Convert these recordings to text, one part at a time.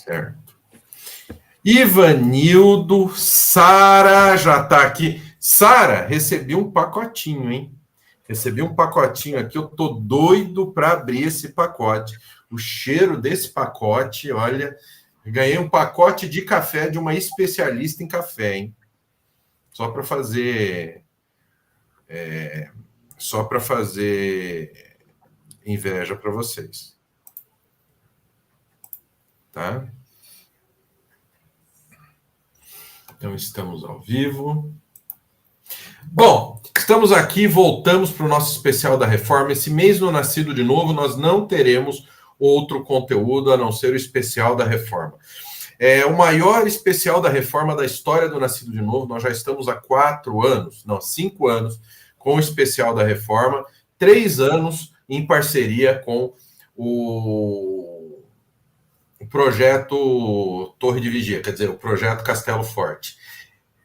Certo. Ivanildo, Sara já está aqui. Sara, recebi um pacotinho, hein? Recebi um pacotinho aqui, eu tô doido para abrir esse pacote. O cheiro desse pacote, olha, ganhei um pacote de café de uma especialista em café, hein? Só para fazer inveja para vocês. Tá? Então, estamos ao vivo. Bom, estamos aqui, voltamos para o nosso especial da Reforma. Esse mês no Nascido de Novo, nós não teremos outro conteúdo a não ser o especial da Reforma. É o maior especial da Reforma da história do Nascido de Novo. Nós já estamos há 5 anos com o especial da Reforma, 3 anos em parceria com o projeto Torre de Vigia, quer dizer, o projeto Castelo Forte.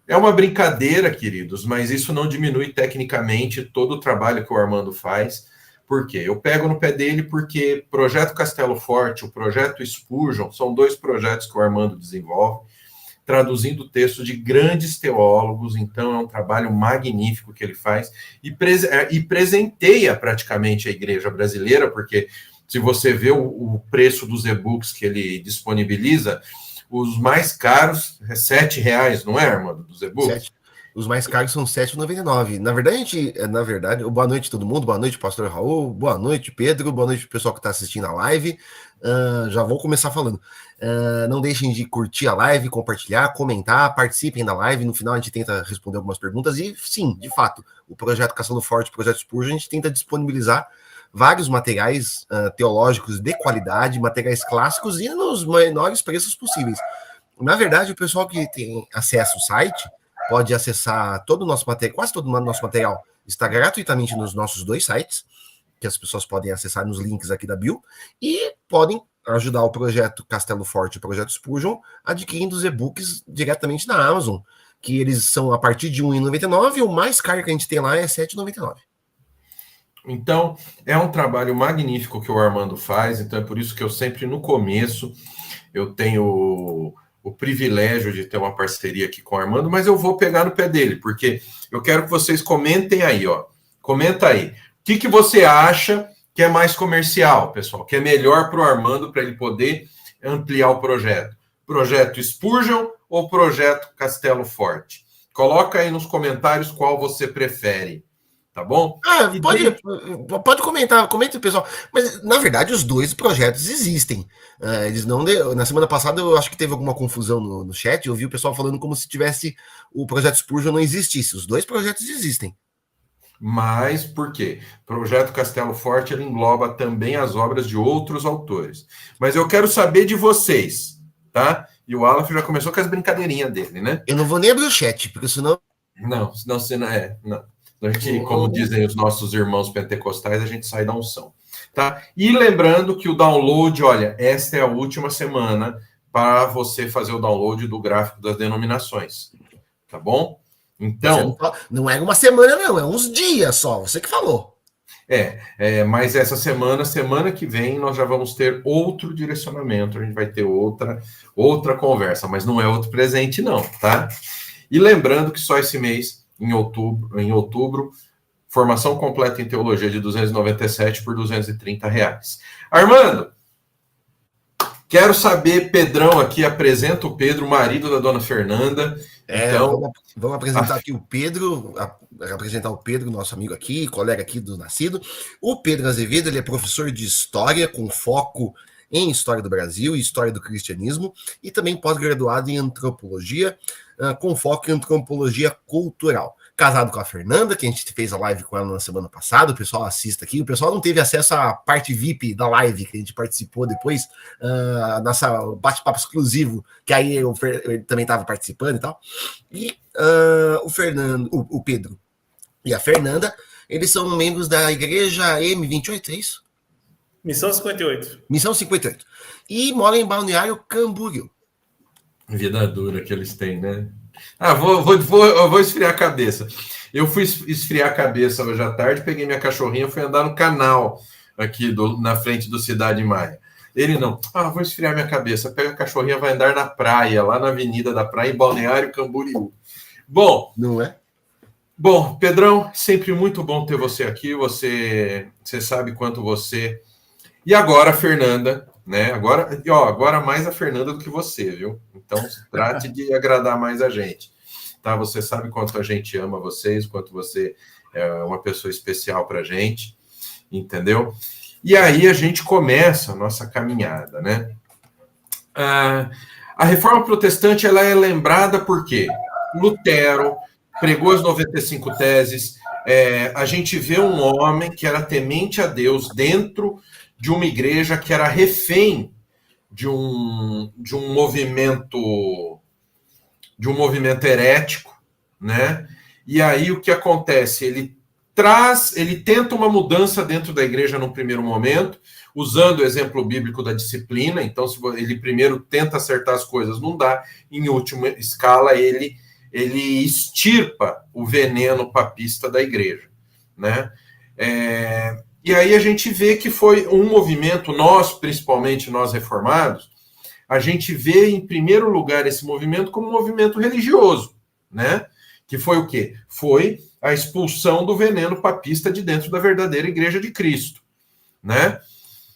É uma brincadeira, queridos, mas isso não diminui tecnicamente todo o trabalho que o Armando faz. Por quê? Eu pego no pé dele porque o projeto Castelo Forte, o projeto Spurgeon, são 2 projetos que o Armando desenvolve, traduzindo texto de grandes teólogos, então é um trabalho magnífico que ele faz, e presenteia praticamente a igreja brasileira, porque se você vê o preço dos e-books que ele disponibiliza, os mais caros é R$7, não é, Armando, dos e-books? Os mais caros são R$7,99. Na verdade, boa noite todo mundo, boa noite, pastor Raul, boa noite, Pedro, boa noite, pessoal que está assistindo a live. Já vou começar falando. Não deixem de curtir a live, compartilhar, comentar, participem da live. No final a gente tenta responder algumas perguntas. E sim, de fato, o projeto Castelo Forte, o projeto Spurgeon, a gente tenta disponibilizar vários materiais teológicos de qualidade, materiais clássicos e nos menores preços possíveis. Na verdade, o pessoal que tem acesso ao site pode acessar todo o nosso material, quase todo o nosso material está gratuitamente nos nossos 2 sites, que as pessoas podem acessar nos links aqui da bio, e podem ajudar o projeto Castelo Forte e o projeto Spurgeon adquirindo os e-books diretamente na Amazon, que eles são a partir de R$1,99 e o mais caro que a gente tem lá é R$7,99. Então, é um trabalho magnífico que o Armando faz, então é por isso que eu sempre, no começo, eu tenho o privilégio de ter uma parceria aqui com o Armando, mas eu vou pegar no pé dele, porque eu quero que vocês comentem aí, ó. Comenta aí. O que você acha que é mais comercial, pessoal? Que é melhor para o Armando, para ele poder ampliar o projeto? Projeto Spurgeon ou projeto Castelo Forte? Coloca aí nos comentários qual você prefere. Tá bom? Pode comentar, comenta, pessoal. Mas, na verdade, os 2 projetos existem. Eles não. Na semana passada, eu acho que teve alguma confusão no chat. Eu vi o pessoal falando como se tivesse o projeto Spurgeon não existisse. Os 2 projetos existem. Mas por quê? O projeto Castelo Forte ele engloba também as obras de outros autores. Mas eu quero saber de vocês, tá? E o Aleph já começou com as brincadeirinhas dele, né? Eu não vou nem abrir o chat, porque senão. Não, senão você não é. Não. A gente, como dizem os nossos irmãos pentecostais, a gente sai da unção. Tá? E lembrando que o download, olha, esta é a última semana para você fazer o download do gráfico das denominações. Tá bom? Então. Não é uma semana, não, é uns dias só, você que falou. Mas essa semana que vem, nós já vamos ter outro direcionamento, a gente vai ter outra conversa, mas não é outro presente, não, tá? E lembrando que só esse mês. Em outubro, formação completa em teologia de R$297 por R$230. Armando, quero saber, Pedrão aqui, apresenta o Pedro, marido da dona Fernanda. Então, vamos apresentar aqui o Pedro, apresentar o Pedro, nosso amigo aqui, colega aqui do Nascido. O Pedro Azevedo, ele é professor de História, com foco em História do Brasil e História do Cristianismo, e também pós-graduado em Antropologia, com foco em Antropologia Cultural. Casado com a Fernanda, que a gente fez a live com ela na semana passada, o pessoal assista aqui, o pessoal não teve acesso à parte VIP da live que a gente participou depois, nossa bate-papo exclusivo, que aí ele também estava participando e tal. E o Pedro e a Fernanda, eles são membros da Igreja M28, é isso? Missão 58. Missão 58. E moram em Balneário Camboriú. Vida dura que eles têm, né? Eu vou esfriar a cabeça. Eu fui esfriar a cabeça hoje à tarde, peguei minha cachorrinha, fui andar no canal aqui na frente do Cidade Maia. Ele não. Vou esfriar minha cabeça. Pega a cachorrinha, vai andar na praia, lá na Avenida da Praia, em Balneário Camboriú. Bom, não é? Bom, Pedrão, sempre muito bom ter você aqui. Você sabe quanto você... E agora a Fernanda, né? Agora mais a Fernanda do que você, viu? Então, trate de agradar mais a gente. Tá? Você sabe quanto a gente ama vocês, quanto você é uma pessoa especial para a gente, entendeu? E aí a gente começa a nossa caminhada, né? A Reforma Protestante, ela é lembrada por quê? Lutero pregou as 95 teses. A gente vê um homem que era temente a Deus dentro de uma igreja que era refém de um movimento herético, né? E aí o que acontece? Ele tenta uma mudança dentro da igreja no primeiro momento, usando o exemplo bíblico da disciplina. Então, se ele primeiro tenta acertar as coisas, não dá. Em última escala, ele extirpa o veneno papista da igreja, né? E aí a gente vê que foi um movimento, principalmente nós reformados, a gente vê em primeiro lugar esse movimento como um movimento religioso, né? Que foi o quê? Foi a expulsão do veneno papista de dentro da verdadeira Igreja de Cristo, né?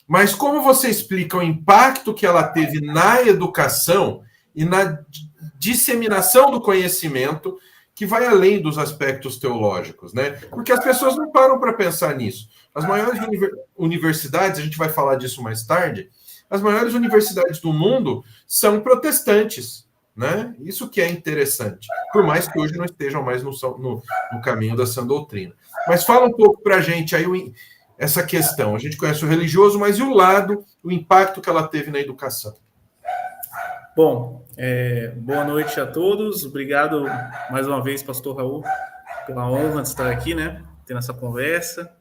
Mas como você explica o impacto que ela teve na educação e na disseminação do conhecimento, que vai além dos aspectos teológicos, né? Porque as pessoas não param para pensar nisso. As maiores universidades, a gente vai falar disso mais tarde, as maiores universidades do mundo são protestantes, né? Isso que é interessante, por mais que hoje não estejam mais no caminho da sã doutrina. Mas fala um pouco para a gente aí essa questão. A gente conhece o religioso, mas e o impacto que ela teve na educação? Bom, boa noite a todos. Obrigado mais uma vez, pastor Raul, pela honra de estar aqui, né? Tendo essa conversa.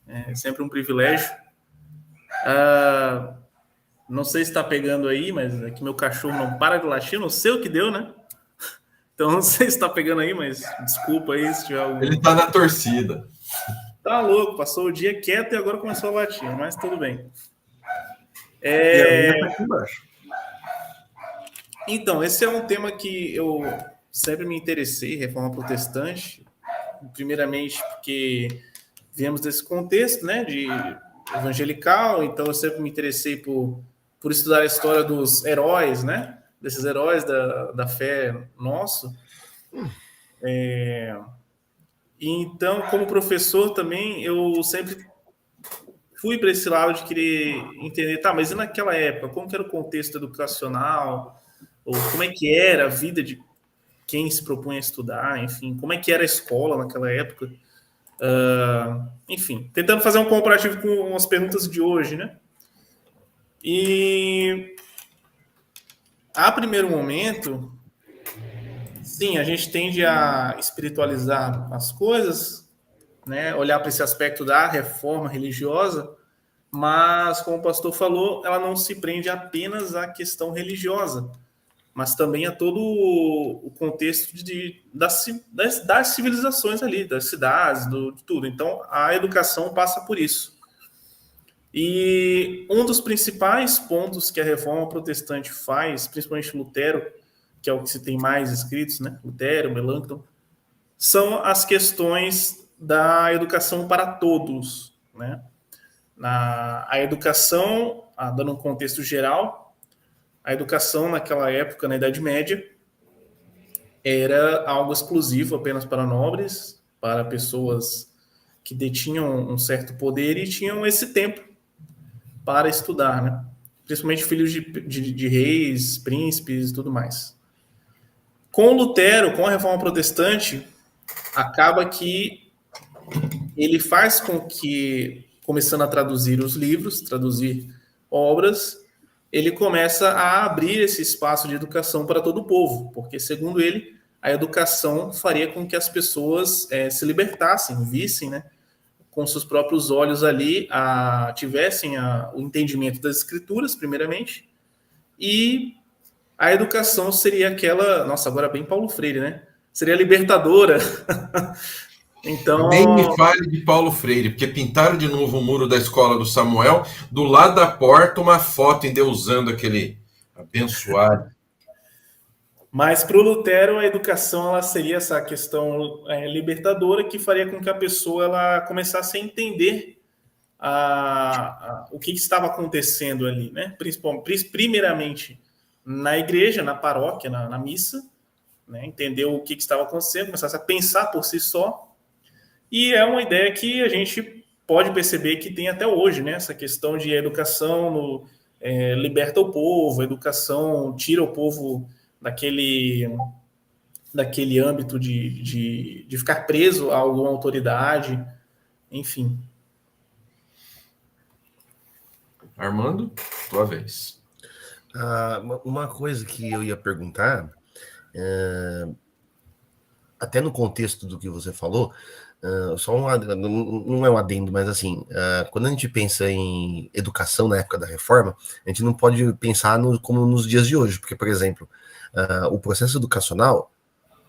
É sempre um privilégio. Não sei se está pegando aí, mas aqui meu cachorro não para de latir. Não sei o que deu, né? Então não sei se está pegando aí, mas desculpa aí se tiver algum... Ele está na torcida. Tá louco, passou o dia quieto e agora começou a latir, mas tudo bem. E a minha tá aqui embaixo. Então, esse é um tema que eu sempre me interessei, reforma protestante, primeiramente porque viemos desse contexto, né, de evangelical, então eu sempre me interessei por estudar a história dos heróis, né, desses heróis da fé nosso. E então, como professor também, eu sempre fui para esse lado de querer entender, tá, mas e naquela época, como que era o contexto educacional, ou como é que era a vida de quem se propunha a estudar, enfim, como é que era a escola naquela época. Enfim, tentando fazer um comparativo com as perguntas de hoje, né? E a primeiro momento, sim, a gente tende a espiritualizar as coisas, né? Olhar para esse aspecto da reforma religiosa, mas, como o pastor falou, ela não se prende apenas à questão religiosa, mas também a todo o contexto das civilizações ali, das cidades, de tudo. Então, a educação passa por isso. E um dos principais pontos que a reforma protestante faz, principalmente Lutero, que é o que se tem mais escritos, né? Lutero, Melanchthon, são as questões da educação para todos, né? A educação, dando um contexto geral, a educação naquela época, na Idade Média, era algo exclusivo apenas para nobres, para pessoas que detinham um certo poder e tinham esse tempo para estudar, né? Principalmente filhos de reis, príncipes e tudo mais. Com Lutero, com a Reforma Protestante, acaba que ele faz com que, começando a traduzir os livros, traduzir obras, ele começa a abrir esse espaço de educação para todo o povo, porque, segundo ele, a educação faria com que as pessoas se libertassem, vissem, né, com seus próprios olhos ali, tivessem o entendimento das escrituras, primeiramente, e a educação seria aquela... Nossa, agora bem Paulo Freire, né? Seria libertadora Nem me Então, fale de Paulo Freire, porque pintaram de novo o muro da escola do Samuel, do lado da porta, uma foto endeusando aquele abençoado. mas para o Lutero a educação ela seria essa questão libertadora que faria com que a pessoa ela começasse a entender o que estava acontecendo ali, né? Primeiramente na igreja, na paróquia, na missa, né? Entender o que estava acontecendo, começasse a pensar por si só. E é uma ideia que a gente pode perceber que tem até hoje, né? Essa questão de educação liberta o povo, a educação tira o povo daquele âmbito de ficar preso a alguma autoridade, enfim. Armando, tua vez. Uma coisa que eu ia perguntar, até no contexto do que você falou, só não é um adendo, mas assim, quando a gente pensa em educação na época da reforma, a gente não pode pensar como nos dias de hoje, porque, por exemplo, o processo educacional,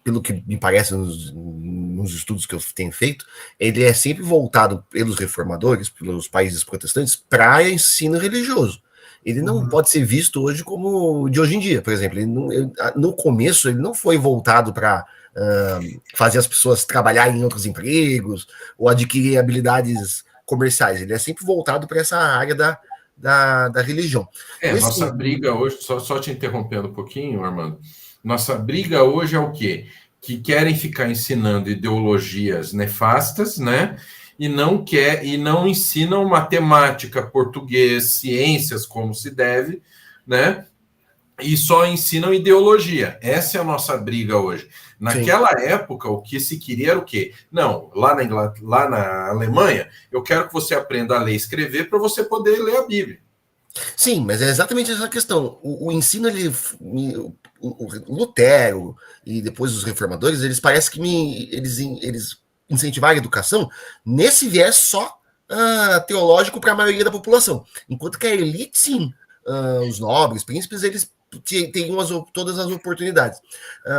pelo que me parece nos estudos que eu tenho feito, ele é sempre voltado pelos reformadores, pelos países protestantes, para ensino religioso. Ele não pode ser visto hoje como de hoje em dia, por exemplo. No começo, ele não foi voltado para fazer as pessoas trabalharem em outros empregos ou adquirir habilidades comerciais. Ele é sempre voltado para essa área da religião. Nossa briga hoje, só te interrompendo um pouquinho, Armando, nossa briga hoje é o quê? Que querem ficar ensinando ideologias nefastas, né? E não ensinam matemática, português, ciências como se deve, né? E só ensinam ideologia. Essa é a nossa briga hoje. Naquela época, o que se queria era o quê? Não, lá na Alemanha, eu quero que você aprenda a ler e escrever para você poder ler a Bíblia. Sim, mas é exatamente essa questão. O ensino, o Lutero e depois os reformadores, eles parecem que eles incentivaram a educação nesse viés só teológico para a maioria da população. Enquanto que a elite, sim, os nobres, príncipes, eles teriam todas as oportunidades.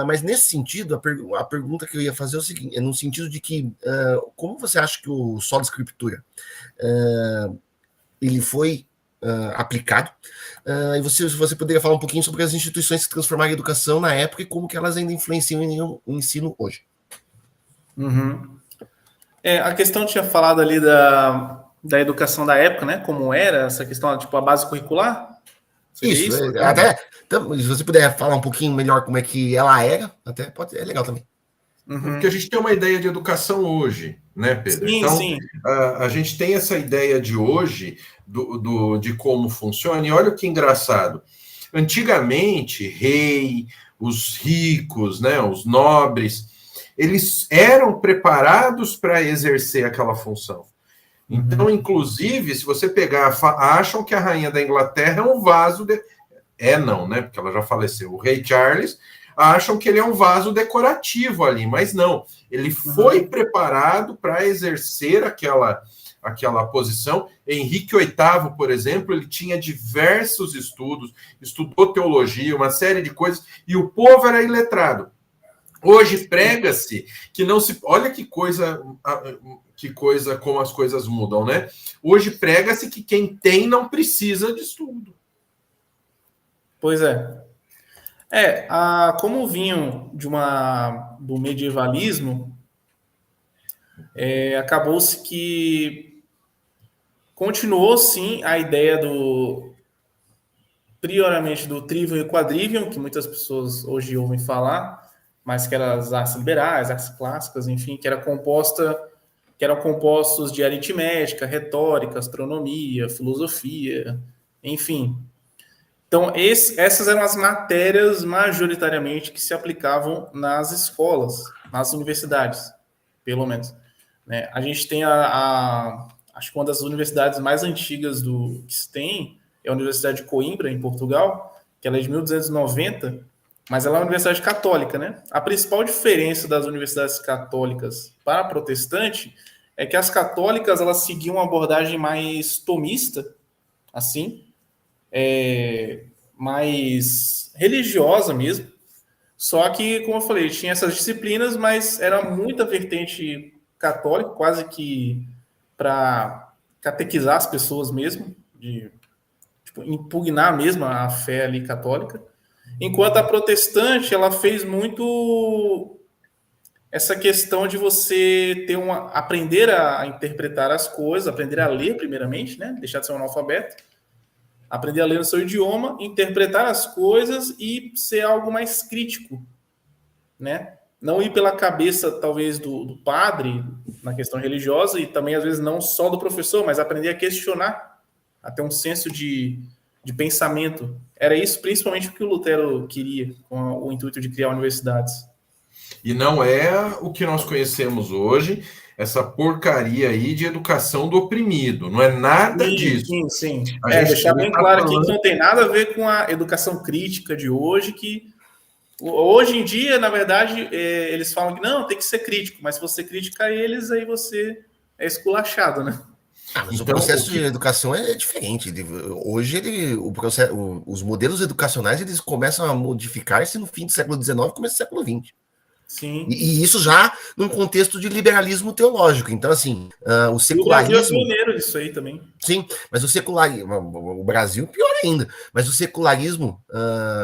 Mas nesse sentido, a pergunta que eu ia fazer é o seguinte, no sentido de que, como você acha que o Sola Escritura ele foi aplicado, e você poderia falar um pouquinho sobre as instituições que transformaram a educação na época e como que elas ainda influenciam o ensino hoje. Uhum. A questão tinha falado ali da educação da época, né? Como era essa questão, tipo, a base curricular? Seria isso? Até, então, se você puder falar um pouquinho melhor como é que ela era, até pode, é legal também. Porque a gente tem uma ideia de educação hoje, né, Pedro? Sim, então, sim. A gente tem essa ideia de hoje de como funciona, e olha que engraçado. Antigamente, rei, os ricos, né, os nobres, eles eram preparados para exercer aquela função. Então, inclusive, se você pegar, acham que a rainha da Inglaterra é um vaso de... não, né? Porque ela já faleceu. O rei Charles acham que ele é um vaso decorativo ali, mas não. Ele foi preparado para exercer aquela posição. Henrique VIII, por exemplo, ele tinha diversos estudos, estudou teologia, uma série de coisas, e o povo era iletrado. Hoje prega-se que não se... Olha que coisa como as coisas mudam, né? Hoje prega-se que quem tem não precisa de estudo. Pois é. Como vinham do medievalismo, acabou-se que continuou sim a ideia prioramente do trivium e quadrivium, que muitas pessoas hoje ouvem falar, mas que eram as artes liberais, artes clássicas, enfim, que eram compostos de aritmética, retórica, astronomia, filosofia, enfim. Então, essas eram as matérias majoritariamente que se aplicavam nas escolas, nas universidades, pelo menos. Né? A gente tem acho que uma das universidades mais antigas que se tem é a Universidade de Coimbra, em Portugal, que ela é de 1290, mas ela é uma universidade católica, né? A principal diferença das universidades católicas para a protestante é que as católicas elas seguiam uma abordagem mais tomista, assim, mais religiosa mesmo. Só que, como eu falei, tinha essas disciplinas, mas era muita vertente católica, quase que para catequizar as pessoas mesmo, de impugnar mesmo a fé ali católica, enquanto a protestante ela fez muito essa questão de você ter aprender a interpretar as coisas, aprender a ler primeiramente, né? Deixar de ser um analfabeto, aprender a ler no seu idioma, interpretar as coisas e ser algo mais crítico, né? Não ir pela cabeça, talvez, do padre na questão religiosa e também, às vezes, não só do professor, mas aprender a questionar, a ter um senso de pensamento. Era isso, principalmente, o que o Lutero queria, com o intuito de criar universidades. E não é o que nós conhecemos hoje, essa porcaria aí de educação do oprimido. Não é nada disso. Sim. Deixar bem claro aqui que não tem nada a ver com a educação crítica de hoje, que hoje em dia, na verdade, eles falam que não, tem que ser crítico, mas se você criticar eles, aí você é esculachado, né? Mas então, o processo de educação é diferente. Hoje, os modelos educacionais eles começam a modificar-se no fim do século XIX e começo do século XX. Sim. E isso já num contexto de liberalismo teológico. Então, assim, o secularismo... E o Brasil é pioneiro disso aí também. Sim, mas o secularismo... O Brasil, pior ainda. Mas o secularismo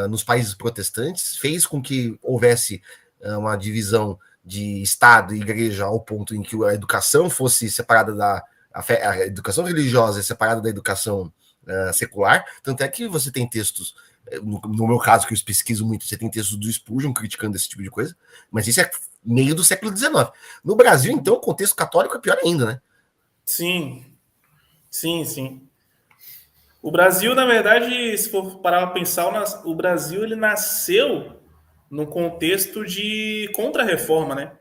nos países protestantes fez com que houvesse uma divisão de Estado e Igreja ao ponto em que a educação fosse separada da... A educação religiosa é separada da educação secular. Tanto é que você tem textos... No meu caso, que eu pesquiso muito, você tem textos do Spurgeon criticando esse tipo de coisa, mas isso é meio do século XIX. No Brasil, então, o contexto católico é pior ainda, né? Sim. O Brasil, na verdade, se for parar para pensar, o Brasil ele nasceu no contexto de contra-reforma, né?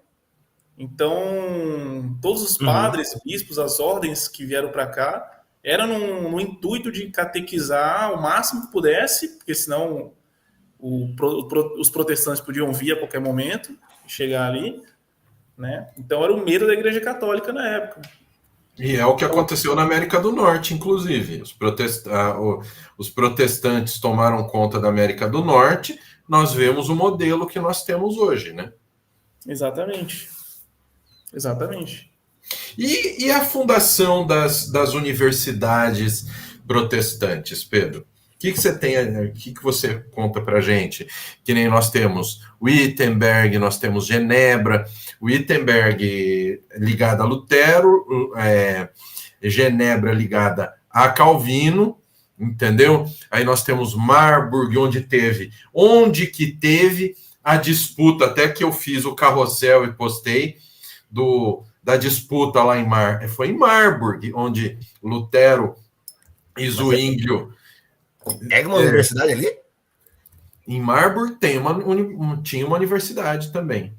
Então, todos os padres, bispos, as ordens que vieram para cá, era no intuito de catequizar o máximo que pudesse, porque senão os protestantes podiam vir a qualquer momento, chegar ali, né? Então era o medo da Igreja Católica na época. E é o que aconteceu na América do Norte, inclusive. Os protestantes tomaram conta da América do Norte, nós vemos o modelo que nós temos hoje, né? Exatamente. E a fundação das universidades protestantes, Pedro? O que você tem, o que você conta para a gente? Que nem nós temos Wittenberg, nós temos Genebra, Wittenberg ligada a Lutero, Genebra ligada a Calvino, entendeu? Aí nós temos Marburg, onde que teve a disputa, até que eu fiz o carrossel e postei, da disputa lá foi em Marburg, onde Lutero e Zwinglio... Pega uma universidade ali? Em Marburg tinha uma universidade também.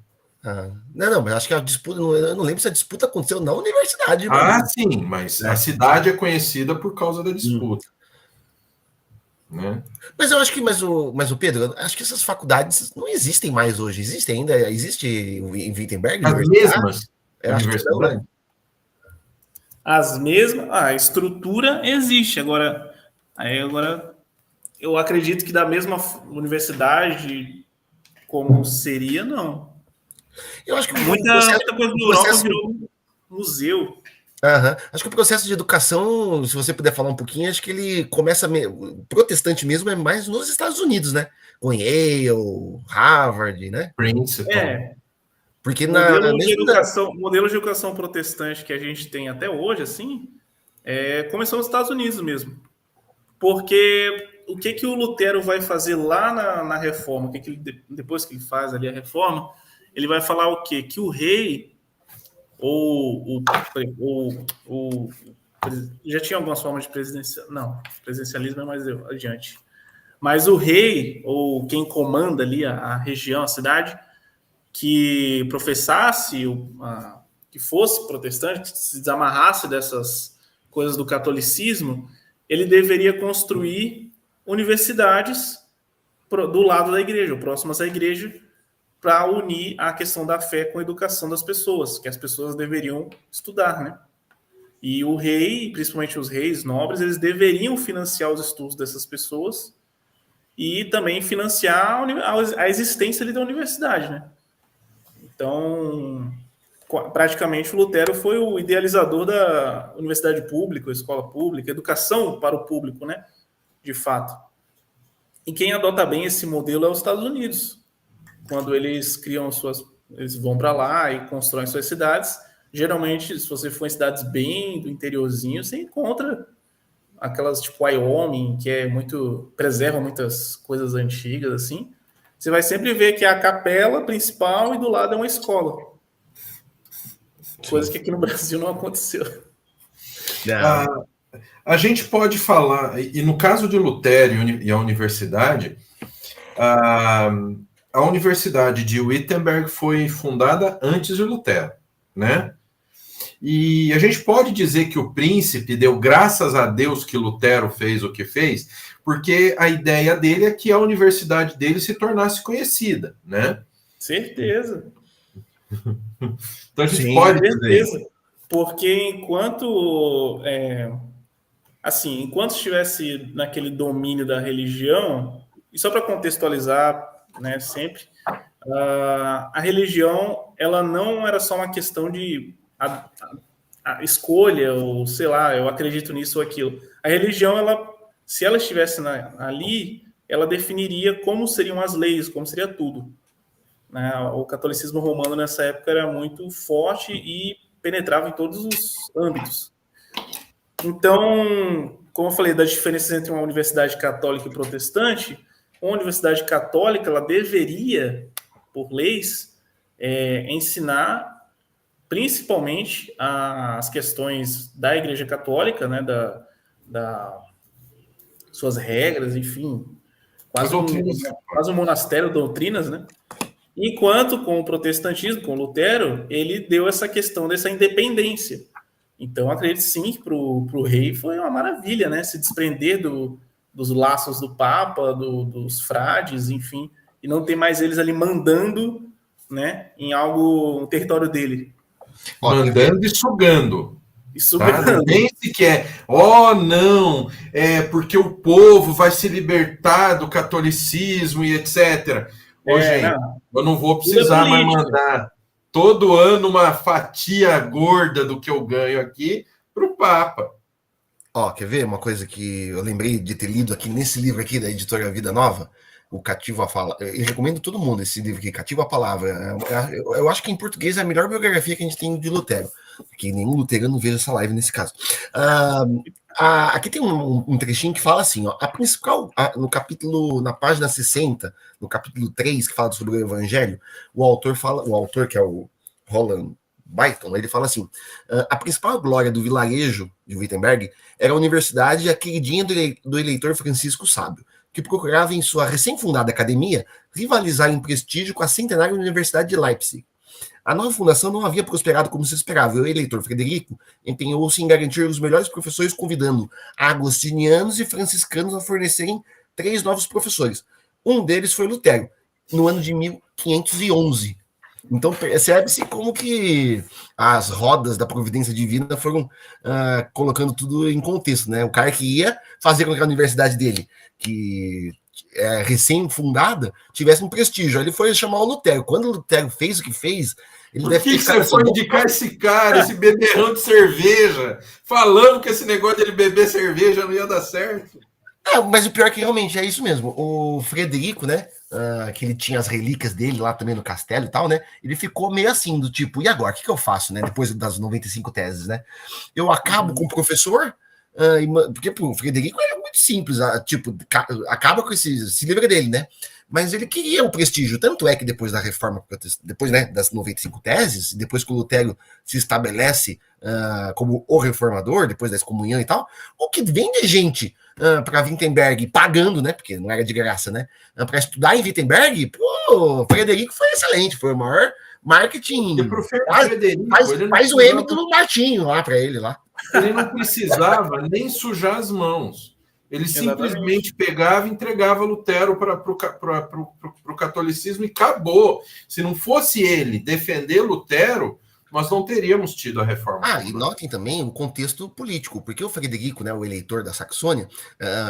Não, mas acho que a disputa, eu não lembro se a disputa aconteceu na universidade. Sim, mas a cidade é conhecida por causa da disputa. Né? Mas eu acho que, mas o Pedro, acho que essas faculdades não existem mais hoje. Existe ainda? Existe em Wittenberg? As mesmas universidades? As mesmas, a estrutura existe. Agora, eu acredito que da mesma universidade como seria, não. Eu acho que muita coisa do Europa virou museu. Acho que o processo de educação, se você puder falar um pouquinho, acho que ele começa... O protestante mesmo é mais nos Estados Unidos, né? Com Yale, Harvard, né? Princeton. Porque modelo de educação protestante que a gente tem até hoje, assim, começou nos Estados Unidos mesmo. Porque o que o Lutero vai fazer lá na reforma, depois que ele faz ali a reforma, ele vai falar o quê? Que o rei, já tinha algumas formas de presidencialismo é mais adiante. Mas o rei, ou quem comanda ali a região, a cidade, que professasse, que fosse protestante, que se desamarrasse dessas coisas do catolicismo, ele deveria construir universidades do lado da igreja, próximas à igreja, para unir a questão da fé com a educação das pessoas, que as pessoas deveriam estudar, né? E o rei, principalmente os reis nobres, eles deveriam financiar os estudos dessas pessoas e também financiar a existência ali da universidade, né? Então, praticamente o Lutero foi o idealizador da universidade pública, escola pública, educação para o público, né? De fato. E quem adota bem esse modelo é os Estados Unidos. Quando eles criam eles vão para lá e constroem suas cidades. Geralmente, se você for em cidades bem do interiorzinho, você encontra aquelas tipo Wyoming, que preserva muitas coisas antigas, assim. Você vai sempre ver que é a capela principal e do lado é uma escola. Coisa que aqui no Brasil não aconteceu. A gente pode falar, e no caso de Lutero e a universidade, a Universidade de Wittenberg foi fundada antes de Lutero, né? E a gente pode dizer que o príncipe deu graças a Deus que Lutero fez o que fez, porque a ideia dele é que a universidade dele se tornasse conhecida, né? Certeza. Então a gente pode dizer isso. Porque enquanto estivesse naquele domínio da religião, e só para contextualizar, né, sempre, a religião, ela não era só uma questão de a escolha, ou sei lá, eu acredito nisso ou aquilo. A religião, se ela estivesse ali, ela definiria como seriam as leis, como seria tudo. Né? O catolicismo romano nessa época era muito forte e penetrava em todos os âmbitos. Então, como eu falei, das diferenças entre uma universidade católica e protestante, uma universidade católica ela deveria, por leis, ensinar principalmente as questões da Igreja Católica, né, suas regras, enfim, quase um monastério, doutrinas, né? Enquanto com o protestantismo, com Lutero, ele deu essa questão dessa independência. Então, acredito sim que para o rei foi uma maravilha, né? Se desprender dos laços do Papa, dos frades, enfim, e não ter mais eles ali mandando, né, em no território dele. Mandando e sugando. E sugando. Tá? Não pense que não, porque o povo vai se libertar do catolicismo e etc. Gente, eu não vou precisar mais mandar todo ano uma fatia gorda do que eu ganho aqui para o Papa. Quer ver uma coisa que eu lembrei de ter lido aqui nesse livro aqui da editora Vida Nova? O Cativo a Fala. Eu recomendo todo mundo esse livro aqui, Cativo a Palavra. Eu acho que em português é a melhor biografia que a gente tem de Lutero. Porque nenhum luterano veja essa live nesse caso. Aqui tem um trechinho que fala assim, a principal, no capítulo, na página 60, no capítulo 3, que fala sobre o Evangelho, o autor que é o Roland Byton, ele fala assim, a principal glória do vilarejo de Wittenberg era a universidade e a queridinha do eleitor Francisco Sábio, que procurava em sua recém-fundada academia rivalizar em prestígio com a centenária Universidade de Leipzig. A nova fundação não havia prosperado como se esperava, e o eleitor Frederico empenhou-se em garantir os melhores professores, convidando agostinianos e franciscanos a fornecerem 3 novos professores. Um deles foi Lutero, no ano de 1511. Então percebe-se como que as rodas da providência divina foram colocando tudo em contexto, né? O cara que ia fazer com que a universidade dele, que é recém-fundada, tivesse um prestígio. Aí ele foi chamar o Lutero. Quando o Lutero fez o que fez, ele Por que você foi indicar esse cara, esse beberrão de cerveja, falando que esse negócio dele beber cerveja não ia dar certo? Mas o pior é que realmente é isso mesmo. O Frederico, né? Que ele tinha as relíquias dele lá também no castelo e tal, né? Ele ficou meio assim, do tipo, e agora? O que eu faço, né? Depois das 95 teses, né? Eu acabo com o professor, porque o Frederico era muito simples, tipo, acaba com se livra dele, né? Mas ele queria o prestígio, tanto é que depois da reforma, depois, né, das 95 teses, depois que o Lutero se estabelece como o reformador, depois da excomunhão e tal, o que vem de gente para Wittenberg pagando, né, porque não era de graça, né, para estudar em Wittenberg, o Frederico foi excelente, foi o maior marketing. Faz o M do Martinho lá para ele lá. Ele não precisava nem sujar as mãos. Ele simplesmente pegava e entregava Lutero para o catolicismo e acabou. Se não fosse ele defender Lutero, nós não teríamos tido a reforma. E notem também o contexto político, porque o Frederico, né, o eleitor da Saxônia,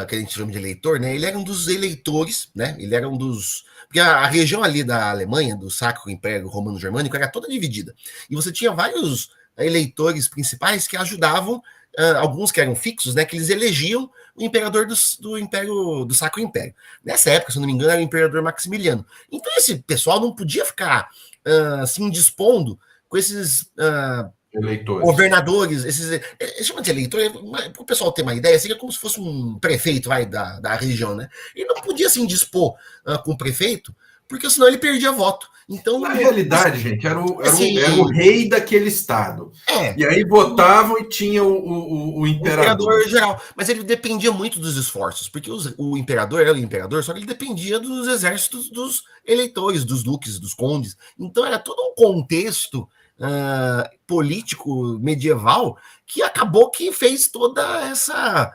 que a gente chama de eleitor, né, ele era um dos eleitores, né, ele era um dos... Porque a região ali da Alemanha, do Sacro Império Romano-Germânico, era toda dividida. E você tinha vários eleitores principais que ajudavam, alguns que eram fixos, né, que eles elegiam o imperador do Império, do Sacro Império. Nessa época, se eu não me engano, era o imperador Maximiliano. Então esse pessoal não podia ficar se indispondo com esses eleitores, governadores, chama de eleitor, para o pessoal ter uma ideia, seria como se fosse um prefeito da região, né? Ele não podia se indispor com o prefeito, porque senão ele perdia voto. Então, na realidade, gente, era o rei daquele estado. E aí votavam e tinha o imperador geral. Mas ele dependia muito dos esforços, porque o imperador era o imperador, só que ele dependia dos exércitos dos eleitores, dos duques, dos condes. Então era todo um contexto político medieval que acabou que fez toda essa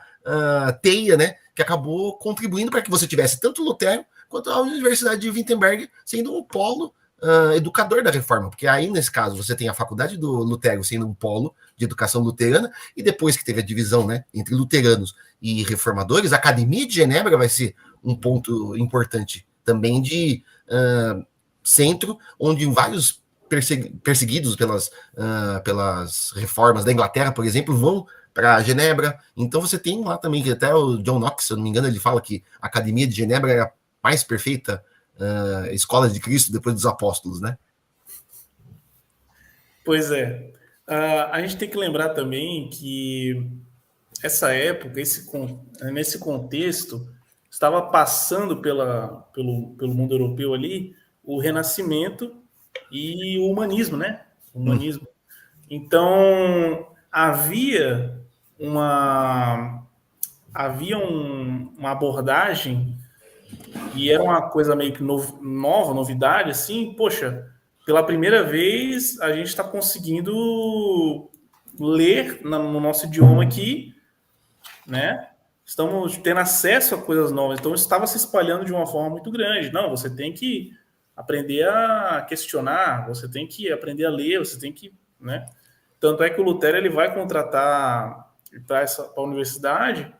teia, né? Que acabou contribuindo para que você tivesse tanto Lutero quanto a Universidade de Wittenberg sendo um polo educador da reforma, porque aí, nesse caso, você tem a faculdade do Lutero sendo um polo de educação luterana, e depois que teve a divisão, né, entre luteranos e reformadores, a Academia de Genebra vai ser um ponto importante também de centro, onde vários perseguidos pelas reformas da Inglaterra, por exemplo, vão para Genebra. Então você tem lá também, que até o John Knox, se eu não me engano, ele fala que a Academia de Genebra era a mais perfeita escola de Cristo depois dos apóstolos, né? Pois é. A gente tem que lembrar também que essa época, nesse contexto, estava passando pelo mundo europeu ali o Renascimento e o humanismo, né? O humanismo. Então, havia uma abordagem e era uma coisa meio que nova, novidade, assim, poxa, pela primeira vez a gente está conseguindo ler no nosso idioma aqui, né? Estamos tendo acesso a coisas novas, então estava se espalhando de uma forma muito grande. Não, você tem que aprender a questionar, você tem que aprender a ler, você tem que, né? Tanto é que o Lutero ele vai contratar para a universidade.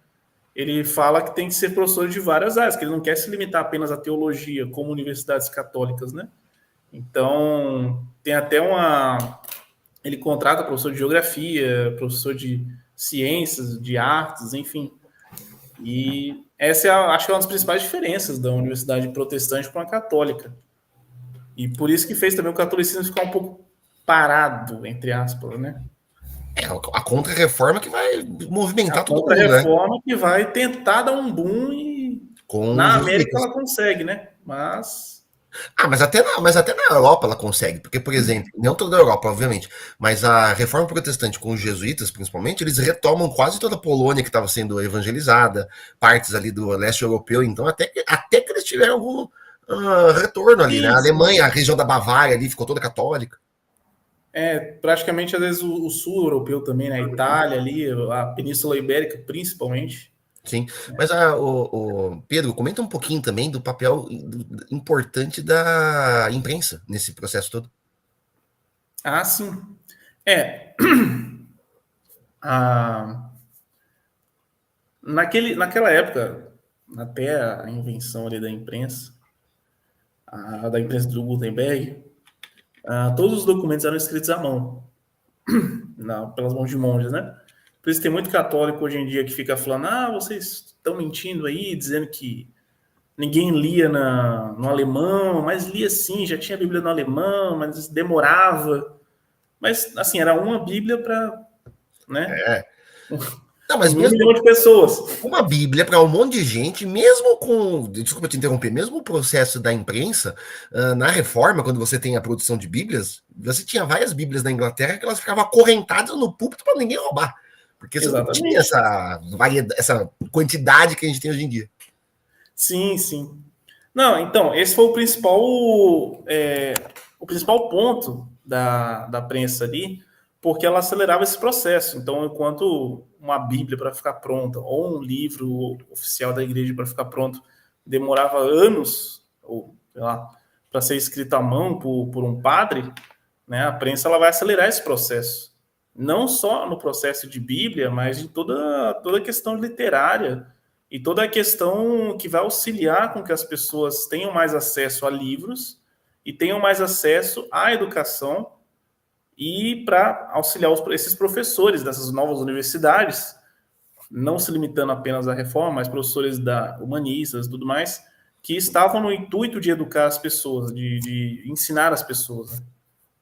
Ele fala que tem que ser professor de várias áreas, que ele não quer se limitar apenas à teologia, como universidades católicas, né? Então, tem até ele contrata professor de geografia, professor de ciências, de artes, enfim. E essa acho que é uma das principais diferenças da universidade protestante para uma católica. E por isso que fez também o catolicismo ficar um pouco parado, entre aspas, né? A contra-reforma que vai movimentar todo mundo, né? A contra-reforma que vai tentar dar um boom e na América ela consegue, né? Mas até na Europa ela consegue, porque, por exemplo, não toda a Europa, obviamente, mas a reforma protestante com os jesuítas, principalmente, eles retomam quase toda a Polônia que estava sendo evangelizada, partes ali do leste europeu, então até que eles tiveram algum retorno ali, né? A Alemanha, a região da Bavária ali ficou toda católica. Praticamente, às vezes, o sul europeu também, né? A Itália ali, a Península Ibérica, principalmente. Sim, mas o Pedro, comenta um pouquinho também do papel importante da imprensa nesse processo todo. Sim. Naquela época, até a invenção ali da imprensa do Gutenberg, todos os documentos eram escritos à mão, pelas mãos de monges, né? Por isso tem muito católico hoje em dia que fica falando, vocês estão mentindo aí, dizendo que ninguém lia no alemão, mas lia sim, já tinha a Bíblia no alemão, mas demorava. Mas, assim, era uma Bíblia para, né? Não, mas mesmo 1 milhão de pessoas. Uma Bíblia para um monte de gente, mesmo com. Desculpa te interromper, mesmo o processo da imprensa, na reforma, quando você tem a produção de Bíblias, você tinha várias Bíblias na Inglaterra que elas ficavam acorrentadas no púlpito para ninguém roubar. Porque você não tinha essa quantidade que a gente tem hoje em dia. Sim, sim. Não, então, esse foi o principal ponto da prensa ali, porque ela acelerava esse processo. Então, enquanto uma Bíblia para ficar pronta, ou um livro oficial da igreja para ficar pronto, demorava anos, ou sei lá, para ser escrito à mão por um padre, né? A prensa ela vai acelerar esse processo. Não só no processo de Bíblia, mas em toda a questão literária e toda a questão que vai auxiliar com que as pessoas tenham mais acesso a livros e tenham mais acesso à educação e para auxiliar esses professores dessas novas universidades, não se limitando apenas à reforma, mas professores humanistas e tudo mais, que estavam no intuito de educar as pessoas, de ensinar as pessoas, né?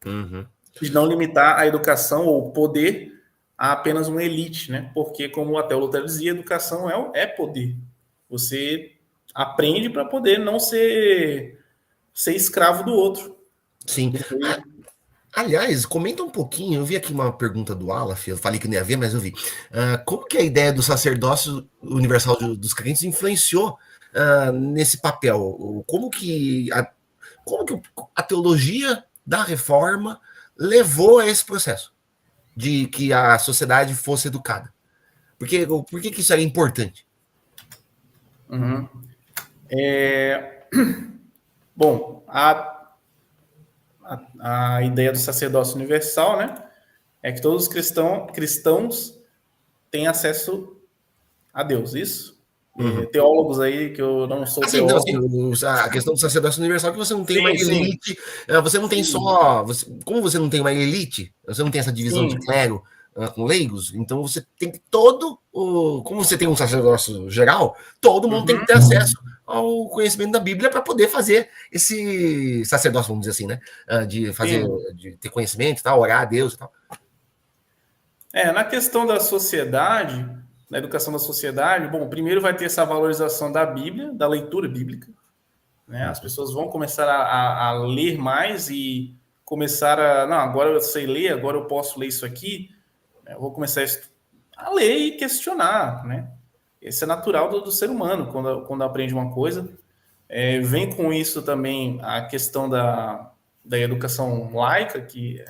Uhum. De não limitar a educação ou poder a apenas uma elite, né? Porque, como até o Lutero dizia, educação é poder. Você aprende para poder não ser escravo do outro. Sim. Aliás, comenta um pouquinho, eu vi aqui uma pergunta do Aleph, eu falei que não ia ver, mas eu vi. Como que a ideia do sacerdócio universal dos crentes influenciou nesse papel? Como que a teologia da reforma levou a esse processo de que a sociedade fosse educada? Por que isso era importante? Uhum. Bom, a ideia do sacerdócio universal, né, é que todos os cristãos têm acesso a Deus, isso? Uhum. Teólogos aí, que eu não sou assim, não, teólogo. assim, a questão do sacerdócio universal é que você não tem Sim, uma sim. elite, você não tem como você não tem uma elite, você não tem essa divisão Sim. de clero com leigos, então você tem que como você tem um sacerdócio geral, todo mundo tem que ter acesso ao conhecimento da Bíblia para poder fazer esse sacerdócio, vamos dizer assim, né? De ter conhecimento e tal, orar a Deus e tal. Na questão da sociedade, na educação da sociedade, bom, primeiro vai ter essa valorização da Bíblia, da leitura bíblica, né? As pessoas vão começar a ler mais e começar não, agora eu sei ler, agora eu posso ler isso aqui, eu vou começar a ler e questionar, né? Esse é natural do ser humano, quando aprende uma coisa. Vem com isso também a questão da educação laica, que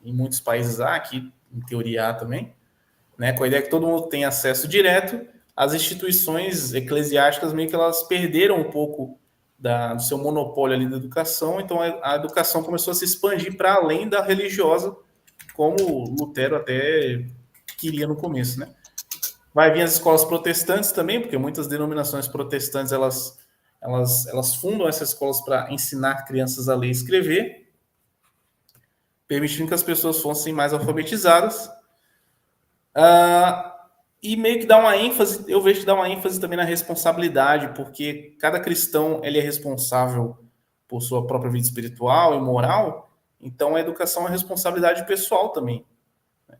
em muitos países há, aqui em teoria há também, né? Com a ideia que todo mundo tem acesso direto. As instituições eclesiásticas meio que elas perderam um pouco do seu monopólio ali da educação, então a educação começou a se expandir para além da religiosa, como Lutero até queria no começo, né? Vai vir as escolas protestantes também, porque muitas denominações protestantes elas fundam essas escolas para ensinar crianças a ler e escrever, permitindo que as pessoas fossem mais alfabetizadas. E meio que dá uma ênfase, eu vejo que dá uma ênfase também na responsabilidade, porque cada cristão ele é responsável por sua própria vida espiritual e moral, então a educação é uma responsabilidade pessoal também.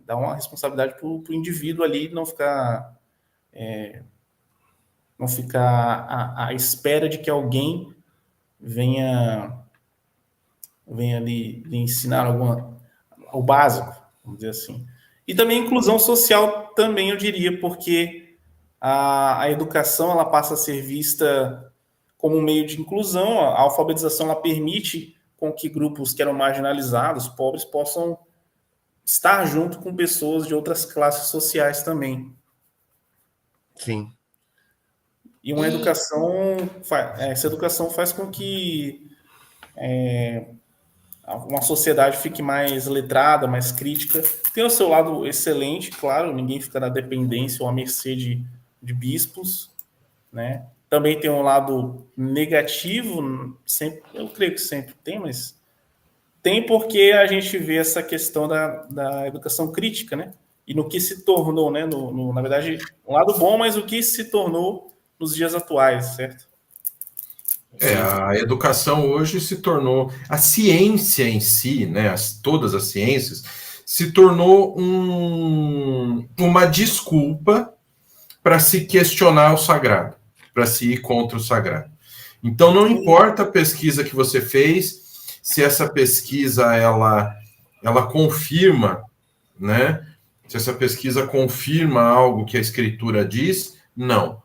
Dá uma responsabilidade para o indivíduo ali não ficar à espera de que alguém venha lhe ensinar o básico, vamos dizer assim. E também inclusão social também, eu diria, porque a educação ela passa a ser vista como um meio de inclusão, a alfabetização ela permite com que grupos que eram marginalizados, pobres, possam estar junto com pessoas de outras classes sociais também. Sim. E uma educação, essa educação faz com que uma sociedade fique mais letrada, mais crítica. Tem o seu lado excelente, claro, ninguém fica na dependência ou à mercê de bispos, né? Também tem um lado negativo, sempre, eu creio que sempre tem, mas tem porque a gente vê essa questão da educação crítica, né? E no que se tornou, né? Na verdade, um lado bom, mas o que se tornou nos dias atuais, certo? A educação hoje se tornou, a ciência em si, né, todas as ciências, se tornou uma desculpa para se questionar o sagrado, para se ir contra o sagrado. Então, não importa a pesquisa que você fez, se essa pesquisa ela confirma, né? Se essa pesquisa confirma algo que a escritura diz, não.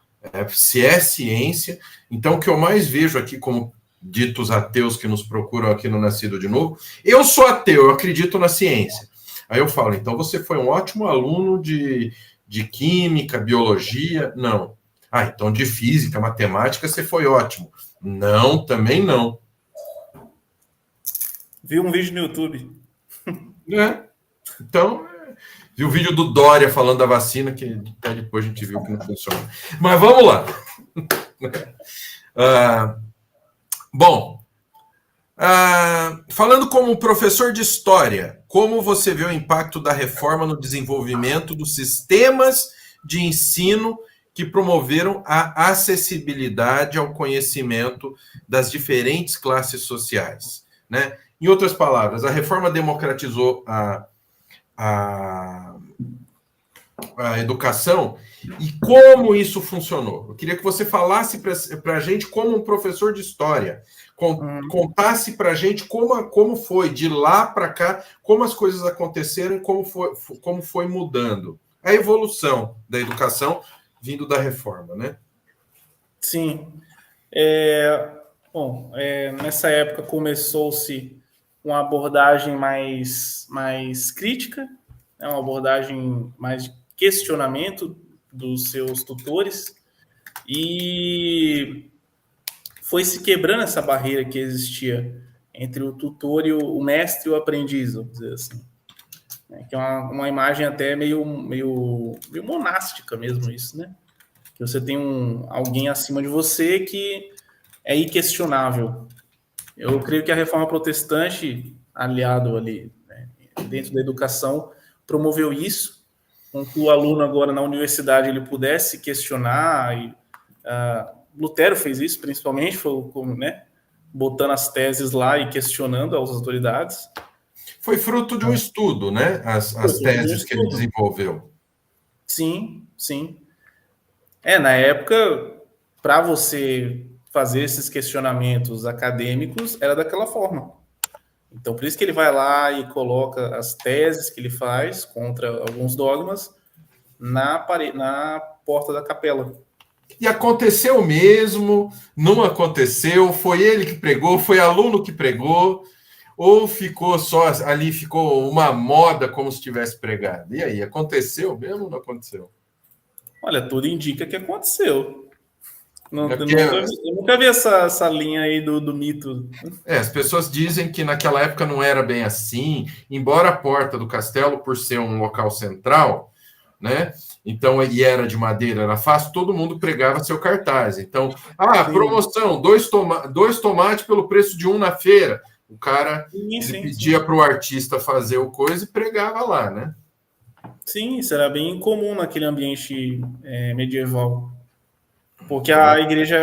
Se é ciência, então o que eu mais vejo aqui como ditos ateus que nos procuram aqui no Nascido de Novo, eu sou ateu, eu acredito na ciência. Aí eu falo, então você foi um ótimo aluno de química, biologia? Não. Então de física, matemática você foi ótimo. Não, também não. Vi um vídeo no YouTube. Então, vi o vídeo do Dória falando da vacina, que até depois a gente viu que não funciona. Mas vamos lá. Bom, falando como professor de história, como você vê o impacto da reforma no desenvolvimento dos sistemas de ensino que promoveram a acessibilidade ao conhecimento das diferentes classes sociais, né? Em outras palavras, a reforma democratizou a educação e como isso funcionou. Eu queria que você falasse para a gente como um professor de história, contasse para a gente como foi de lá para cá, como as coisas aconteceram e como foi mudando a evolução da educação vindo da reforma, né? Sim. Bom, nessa época começou-se uma abordagem mais crítica, uma abordagem mais de questionamento dos seus tutores, e foi se quebrando essa barreira que existia entre o tutor e o mestre e o aprendiz, vamos dizer assim. Que é uma imagem até meio monástica mesmo isso, né? Que você tem alguém acima de você que é inquestionável. Eu creio que a reforma protestante, aliado ali, né, dentro da educação, promoveu isso, com que o aluno agora na universidade ele pudesse questionar. Lutero fez isso, principalmente, né, botando as teses lá e questionando as autoridades. Foi fruto de um estudo, né? As teses que ele desenvolveu. Sim, sim. Na época, para você fazer esses questionamentos acadêmicos, era daquela forma. Então, por isso que ele vai lá e coloca as teses que ele faz contra alguns dogmas na porta da capela. E aconteceu mesmo? Não aconteceu? Foi ele que pregou? Foi aluno que pregou? Ou ficou só ali, ficou uma moda como se tivesse pregado? E aí, aconteceu mesmo ou não aconteceu? Olha, tudo indica que aconteceu. Eu nunca vi essa linha aí do mito. As pessoas dizem que naquela época não era bem assim, embora a porta do castelo, por ser um local central, né? Então, e era de madeira, era fácil, todo mundo pregava seu cartaz. Então, promoção, dois tomates pelo preço de um na feira. O cara pedia para o artista fazer o coisa e pregava lá, né? Sim, isso era bem comum naquele ambiente medieval. Porque a igreja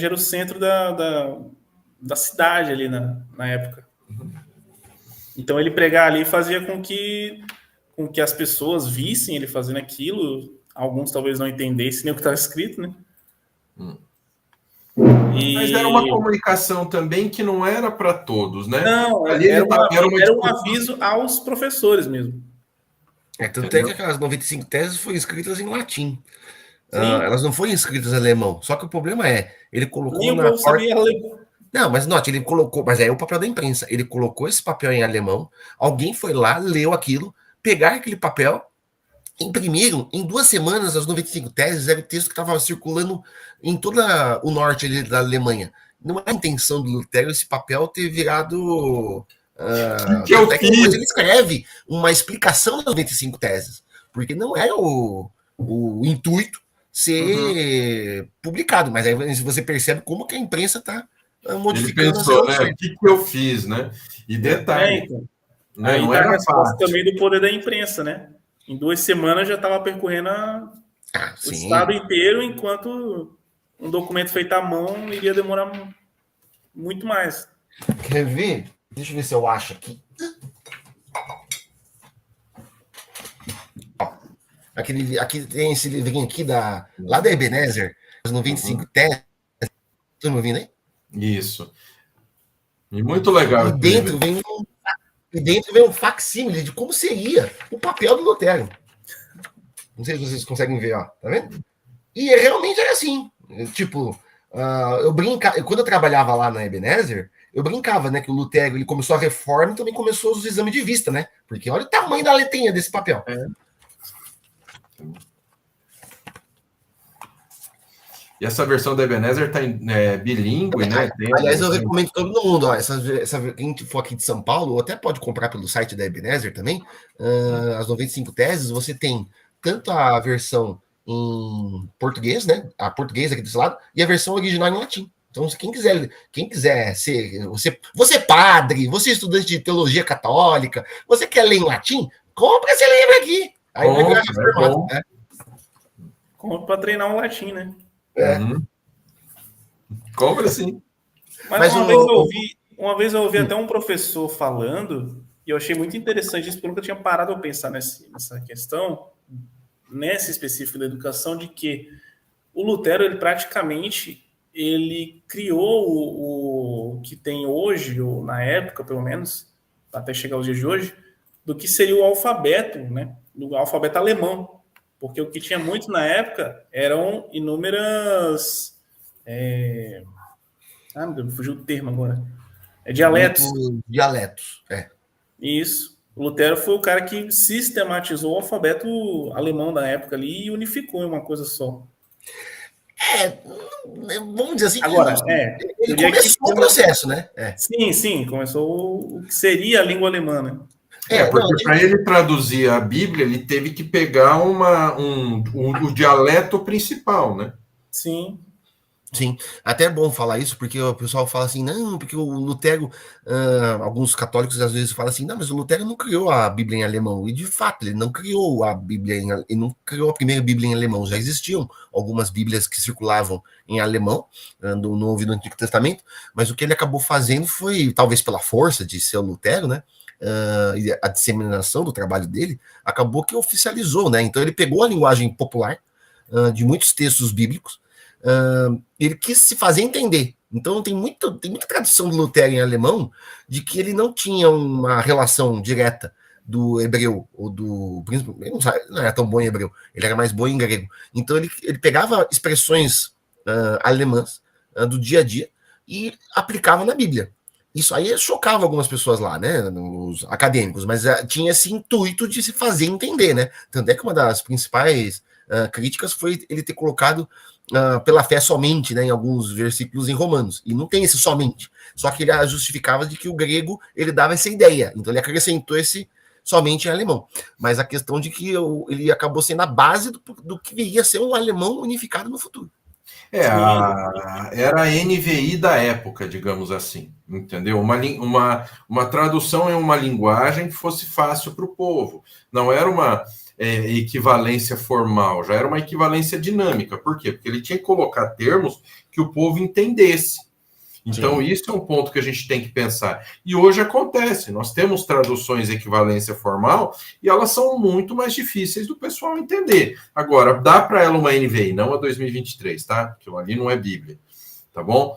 era o centro da cidade ali na época. Então ele pregar ali fazia com que as pessoas vissem ele fazendo aquilo. Alguns talvez não entendessem nem o que estava escrito, né? Mas era uma comunicação também que não era para todos, né? Não, era um aviso aos professores mesmo. Tanto é que aquelas 95 teses foram escritas em latim. Elas não foram escritas em alemão. Só que o problema ele colocou nem o povo sabia alemão. Não, mas note, ele colocou, mas é o papel da imprensa. Ele colocou esse papel em alemão, alguém foi lá, leu aquilo, pegaram aquele papel, imprimiram, em 2 semanas, as 95 teses, era o texto que estava circulando em todo o norte ali da Alemanha. Não é a intenção do Lutero esse papel ter virado... depois ele escreve uma explicação das 95 teses, porque não era o intuito ser publicado, mas aí você percebe como que a imprensa está modificando. Ele pensou, né? O que eu fiz, né? E detalhe, então. né? Aí Não tá era a resposta fácil. também do poder da imprensa, né? Em 2 semanas já estava percorrendo o estado inteiro, enquanto um documento feito à mão iria demorar muito mais. Quer ver? Deixa eu ver se eu acho aqui. Aqui tem esse livrinho aqui lá da Ebenezer, as 95 teses. Estão me ouvindo aí? Isso. E muito legal. E dentro vem um facsímile de como seria o papel do Lutero. Não sei se vocês conseguem ver, ó. Tá vendo? E realmente era assim. Tipo, quando eu trabalhava lá na Ebenezer, eu brincava, né, que o Lutero ele começou a reforma e também começou os exames de vista, né? Porque olha o tamanho da letrinha desse papel. E essa versão da Ebenezer está bilíngue, né? Aliás, eu recomendo todo mundo, ó, quem for aqui de São Paulo, ou até pode comprar pelo site da Ebenezer também, as 95 teses, você tem tanto a versão em português, né? A português aqui desse lado, e a versão original em latim. Então, se quem quiser ser. Você é padre, você é estudante de teologia católica, você quer ler em latim? Compra esse livro aqui. Aí vai ganhar esse formato, né? Compra para treinar um latim, né? Uhum. Compra sim. Mas uma vez eu ouvi até um professor falando, e eu achei muito interessante isso, porque eu nunca tinha parado a pensar nessa questão, nessa específica da educação, de que o Lutero, ele praticamente ele criou o que tem hoje, ou na época, pelo menos, até chegar aos dias de hoje, do que seria o alfabeto, né? Do alfabeto alemão. Porque o que tinha muito na época eram inúmeras... meu Deus, fugiu o termo agora. Dialetos. Dialetos, Isso. O Lutero foi o cara que sistematizou o alfabeto alemão da época ali e unificou em uma coisa só. Vamos dizer assim, Agora, ele começou o processo, né? Sim, começou o que seria a língua alemã, né? Porque para ele traduzir a Bíblia, ele teve que pegar o dialeto principal, né? Sim. Sim, até é bom falar isso, porque o pessoal fala assim, não, porque o Lutero, alguns católicos às vezes falam assim, não, mas o Lutero não criou a Bíblia em alemão, e de fato, ele não criou a Bíblia, ele não criou a primeira Bíblia em alemão, já existiam algumas Bíblias que circulavam em alemão, no Novo e no Antigo Testamento, mas o que ele acabou fazendo foi, talvez pela força de ser o Lutero, né, e a disseminação do trabalho dele, acabou que oficializou, né, então ele pegou a linguagem popular de muitos textos bíblicos, ele quis se fazer entender. Então tem muita tradução do Lutero em alemão de que ele não tinha uma relação direta do hebreu ou do... Ele não era tão bom em hebreu, ele era mais bom em grego. Então ele pegava expressões alemãs do dia a dia e aplicava na Bíblia. Isso aí chocava algumas pessoas lá, né, os acadêmicos, mas tinha esse intuito de se fazer entender, né? Tanto é que uma das principais críticas foi ele ter colocado pela fé somente, né, em alguns versículos em Romanos, e não tem esse somente, só que ele justificava de que o grego ele dava essa ideia, então ele acrescentou esse somente em alemão, mas a questão de que ele acabou sendo a base do que viria a ser um alemão unificado no futuro. Era a NVI da época, digamos assim, entendeu? Uma tradução em uma linguagem que fosse fácil para o povo, não era uma equivalência formal, já era uma equivalência dinâmica. Por quê? Porque ele tinha que colocar termos que o povo entendesse. Então, Sim. Isso é um ponto que a gente tem que pensar. E hoje acontece, nós temos traduções equivalência formal e elas são muito mais difíceis do pessoal entender. Agora, dá para ela uma NVI, não a 2023, tá? Aquilo ali não é Bíblia, tá bom?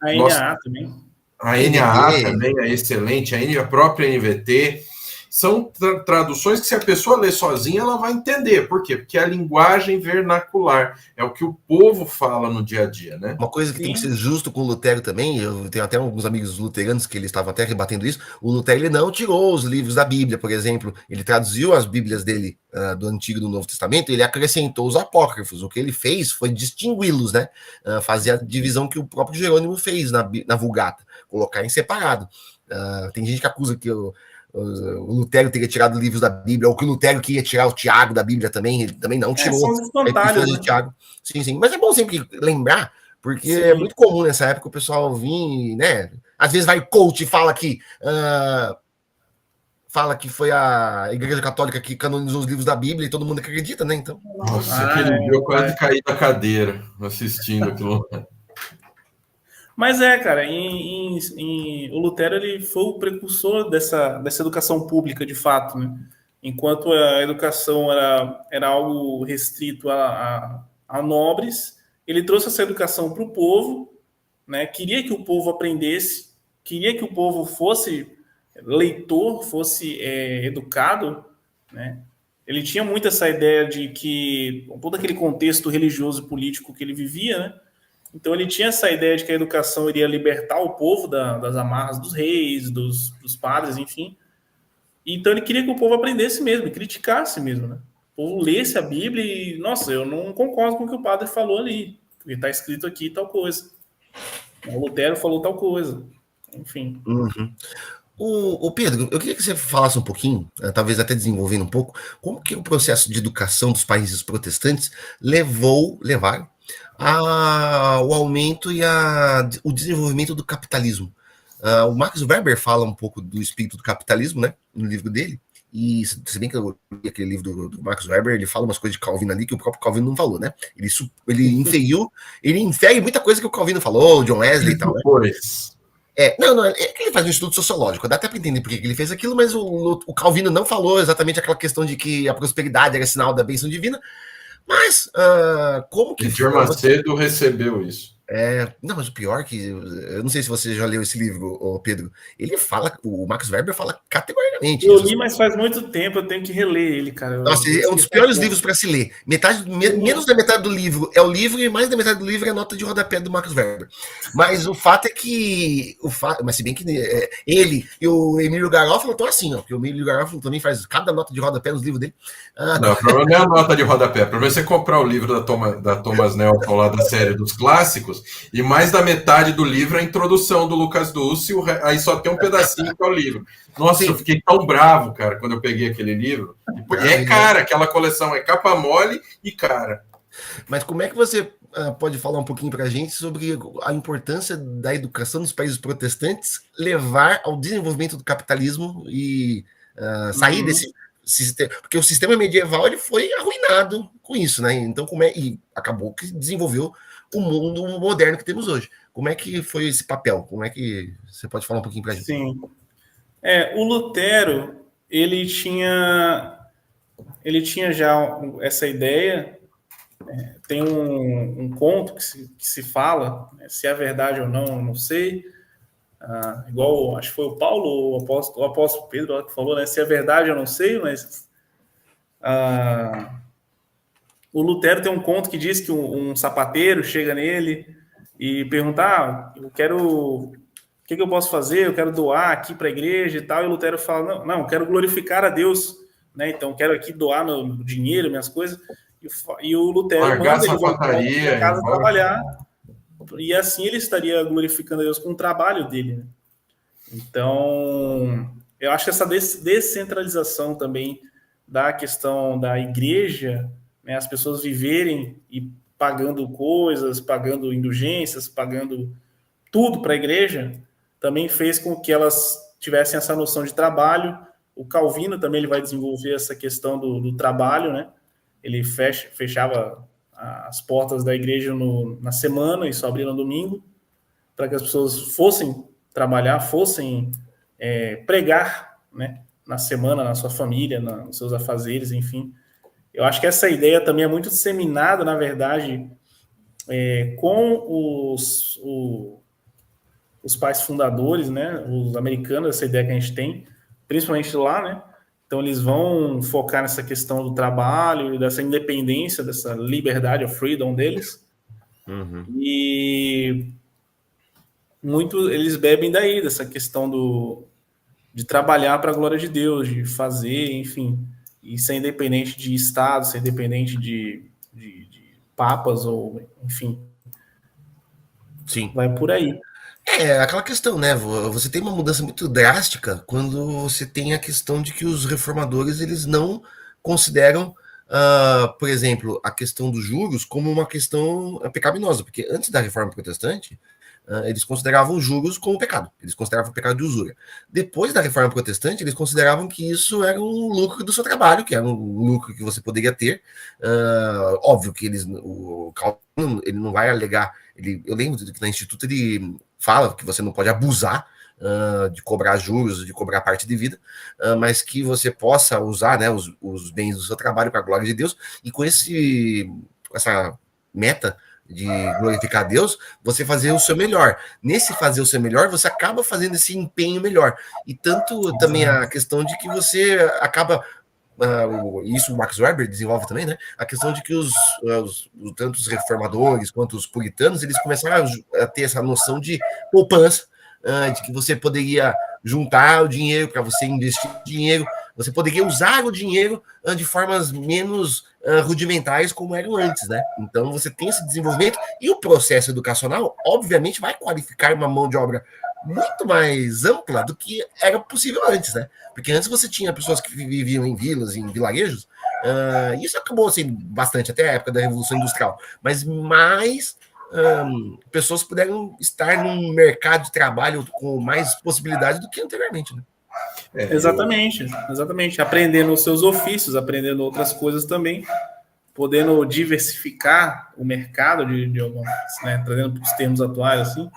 A NAA também. A NAA também é excelente, a própria NVT. São traduções que, se a pessoa ler sozinha, ela vai entender. Por quê? Porque é a linguagem vernacular, é o que o povo fala no dia a dia, né? Uma coisa que tem que ser justo com o Lutero também, eu tenho até alguns amigos luteranos que eles estavam até rebatendo isso, o Lutero ele não tirou os livros da Bíblia, por exemplo, ele traduziu as Bíblias dele do Antigo e do Novo Testamento, e ele acrescentou os apócrifos, o que ele fez foi distingui-los, né? Fazer a divisão que o próprio Jerônimo fez na Vulgata, colocar em separado. Tem gente que acusa que o Lutero teria tirado livros da Bíblia, ou que o Lutero queria tirar o Tiago da Bíblia também, ele também não tirou. São os espantalhos, né? Tiago. Sim, mas é bom sempre lembrar, porque é muito comum nessa época o pessoal vir, né? Às vezes vai coach e fala que foi a Igreja Católica que canonizou os livros da Bíblia e todo mundo acredita, né? Então. Nossa, aquele dia eu quase caí da cadeira assistindo aquilo. Mas cara, o Lutero ele foi o precursor dessa educação pública, de fato, né? Enquanto a educação era algo restrito a nobres, ele trouxe essa educação para o povo, né? Queria que o povo aprendesse, queria que o povo fosse leitor, fosse educado, né? Ele tinha muito essa ideia de que todo aquele contexto religioso e político que ele vivia, né? Então ele tinha essa ideia de que a educação iria libertar o povo das amarras dos reis, dos padres, enfim. Então ele queria que o povo aprendesse mesmo, e criticasse mesmo, né? povo lesse a Bíblia e, nossa, eu não concordo com o que o padre falou ali, porque está escrito aqui tal coisa. O Lutero falou tal coisa. Enfim. Uhum. O Pedro, eu queria que você falasse um pouquinho, talvez até desenvolvendo um pouco, como que o processo de educação dos países protestantes levaram ao aumento e o desenvolvimento do capitalismo. O Max Weber fala um pouco do espírito do capitalismo, né, no livro dele, e se bem que eu li aquele livro do Max Weber, ele fala umas coisas de Calvino ali que o próprio Calvino não falou, né? Ele infere muita coisa que o Calvino falou, John Wesley e tal, né? Pois. Não, é que ele faz um estudo sociológico, dá até para entender por que ele fez aquilo, mas o Calvino não falou exatamente aquela questão de que a prosperidade era sinal da bênção divina, mas como que... Edir Macedo recebeu isso. Não, mas o pior é que, eu não sei se você já leu esse livro, Pedro, o Max Weber fala categoricamente. Eu li, mas faz muito tempo, eu tenho que reler ele, cara. Nossa, é um dos piores livros para se ler. Menos da metade do livro é o livro e mais da metade do livro é a nota de rodapé do Max Weber. Mas o fato é que... Mas se bem que ele e o Emílio Garofalo estão assim, ó, porque o Emílio Garofalo também faz cada nota de rodapé nos livros dele. Não, o problema não é a nota de rodapé. O problema é você comprar o livro da Thomas Nelson lá da série dos clássicos e mais da metade do livro é a introdução do Lucas Dulce, aí só tem um pedacinho que é o livro. Nossa, eu fiquei tão bravo, cara, quando eu peguei aquele livro. E é cara, aquela coleção é capa mole e cara. Mas como é que você pode falar um pouquinho para a gente sobre a importância da educação nos países protestantes levar ao desenvolvimento do capitalismo e sair desse sistema? Porque o sistema medieval ele foi arruinado com isso, né? Então, e acabou que desenvolveu o mundo moderno que temos hoje. Como é que foi esse papel? Como é que você pode falar um pouquinho para a gente? Sim. O Lutero, ele tinha já essa ideia. Tem um conto que se fala, né, se é verdade ou não, eu não sei. Igual, acho que foi o Paulo ou o apóstolo Pedro que falou, né? Se é verdade, eu não sei, mas o Lutero tem um conto que diz que um sapateiro chega nele e pergunta: eu quero... O que eu posso fazer? Eu quero doar aqui para a igreja e tal. E o Lutero fala: não, quero glorificar a Deus, né? Então quero aqui doar meu dinheiro, minhas coisas. E o Lutero manda ele voltar para casa trabalhar. E assim ele estaria glorificando a Deus com o trabalho dele, né? Então, eu acho que essa descentralização também da questão da igreja, né, as pessoas viverem e pagando coisas, pagando indulgências, pagando tudo para a igreja, também fez com que elas tivessem essa noção de trabalho. O Calvino também ele vai desenvolver essa questão do trabalho, né? Ele fechava as portas da igreja na semana e só abria no domingo, para que as pessoas fossem trabalhar, fossem pregar, né? Na semana, na sua família, nos seus afazeres, enfim. Eu acho que essa ideia também é muito disseminada, na verdade, com os pais fundadores, né, os americanos, essa ideia que a gente tem, principalmente lá, né? Então eles vão focar nessa questão do trabalho, dessa independência, dessa liberdade, a freedom deles. Uhum. E muito eles bebem daí, dessa questão de trabalhar para a glória de Deus, de fazer, enfim, e ser independente de Estado, ser independente de papas, ou enfim. Sim. Vai por aí. Aquela questão, né? Você tem uma mudança muito drástica quando você tem a questão de que os reformadores eles não consideram, por exemplo, a questão dos juros como uma questão pecaminosa, porque antes da reforma protestante eles consideravam os juros como pecado, eles consideravam o pecado de usura. Depois da reforma protestante, eles consideravam que isso era um lucro do seu trabalho, que era um lucro que você poderia ter. Óbvio que o Calvino ele não vai alegar. Eu lembro que na Instituto ele fala que você não pode abusar de cobrar juros, de cobrar parte de vida, mas que você possa usar, né, os bens do seu trabalho para a glória de Deus, e com essa meta de glorificar a Deus, você fazer o seu melhor. Nesse fazer o seu melhor, você acaba fazendo esse empenho melhor. E tanto também a questão de que você acaba... isso o Max Weber desenvolve também, né? A questão de que tanto os reformadores quanto os puritanos, eles começaram a ter essa noção de poupança, de que você poderia juntar o dinheiro para você investir dinheiro Você poderia usar o dinheiro de formas menos rudimentares como eram antes, né? Então você tem esse desenvolvimento e o processo educacional, obviamente, vai qualificar uma mão de obra muito mais ampla do que era possível antes, né? Porque antes você tinha pessoas que viviam em vilas, em vilarejos, isso acabou sendo bastante até a época da Revolução Industrial, mas mais pessoas puderam estar num mercado de trabalho com mais possibilidades do que anteriormente, né? Exatamente, exatamente. Aprendendo os seus ofícios, aprendendo outras coisas também, podendo diversificar o mercado de algumas, né, trazendo para os termos atuais assim,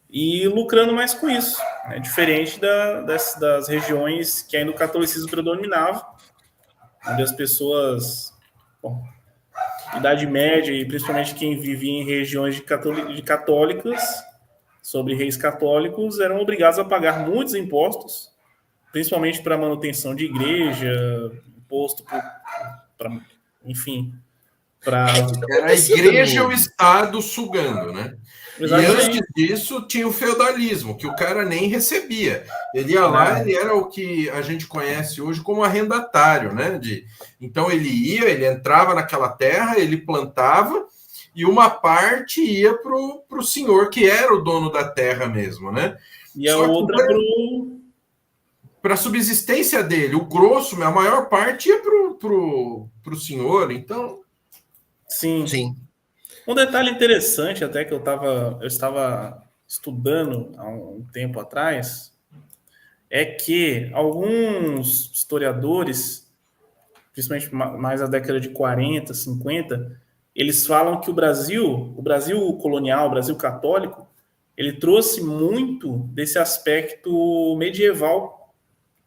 e lucrando mais com isso, né, diferente das regiões que ainda o catolicismo predominava, onde as pessoas, bom, Idade Média e principalmente quem vivia em regiões de católicas, sobre reis católicos, eram obrigados a pagar muitos impostos, principalmente para manutenção de igreja, imposto para, enfim, para... Era a igreja e o Estado sugando, né? Exatamente. E antes disso tinha o feudalismo, que o cara nem recebia. Ele ia lá, ele era o que a gente conhece hoje como arrendatário, né? Então ele ia, ele entrava naquela terra, ele plantava, e uma parte ia para o senhor, que era o dono da terra mesmo, né? E a outra para a subsistência dele. O grosso, a maior parte ia para o senhor, então... Sim. Um detalhe interessante até que eu estava estudando há um tempo atrás é que alguns historiadores, principalmente mais da década de 40, 50, eles falam que o Brasil colonial, o Brasil católico, ele trouxe muito desse aspecto medieval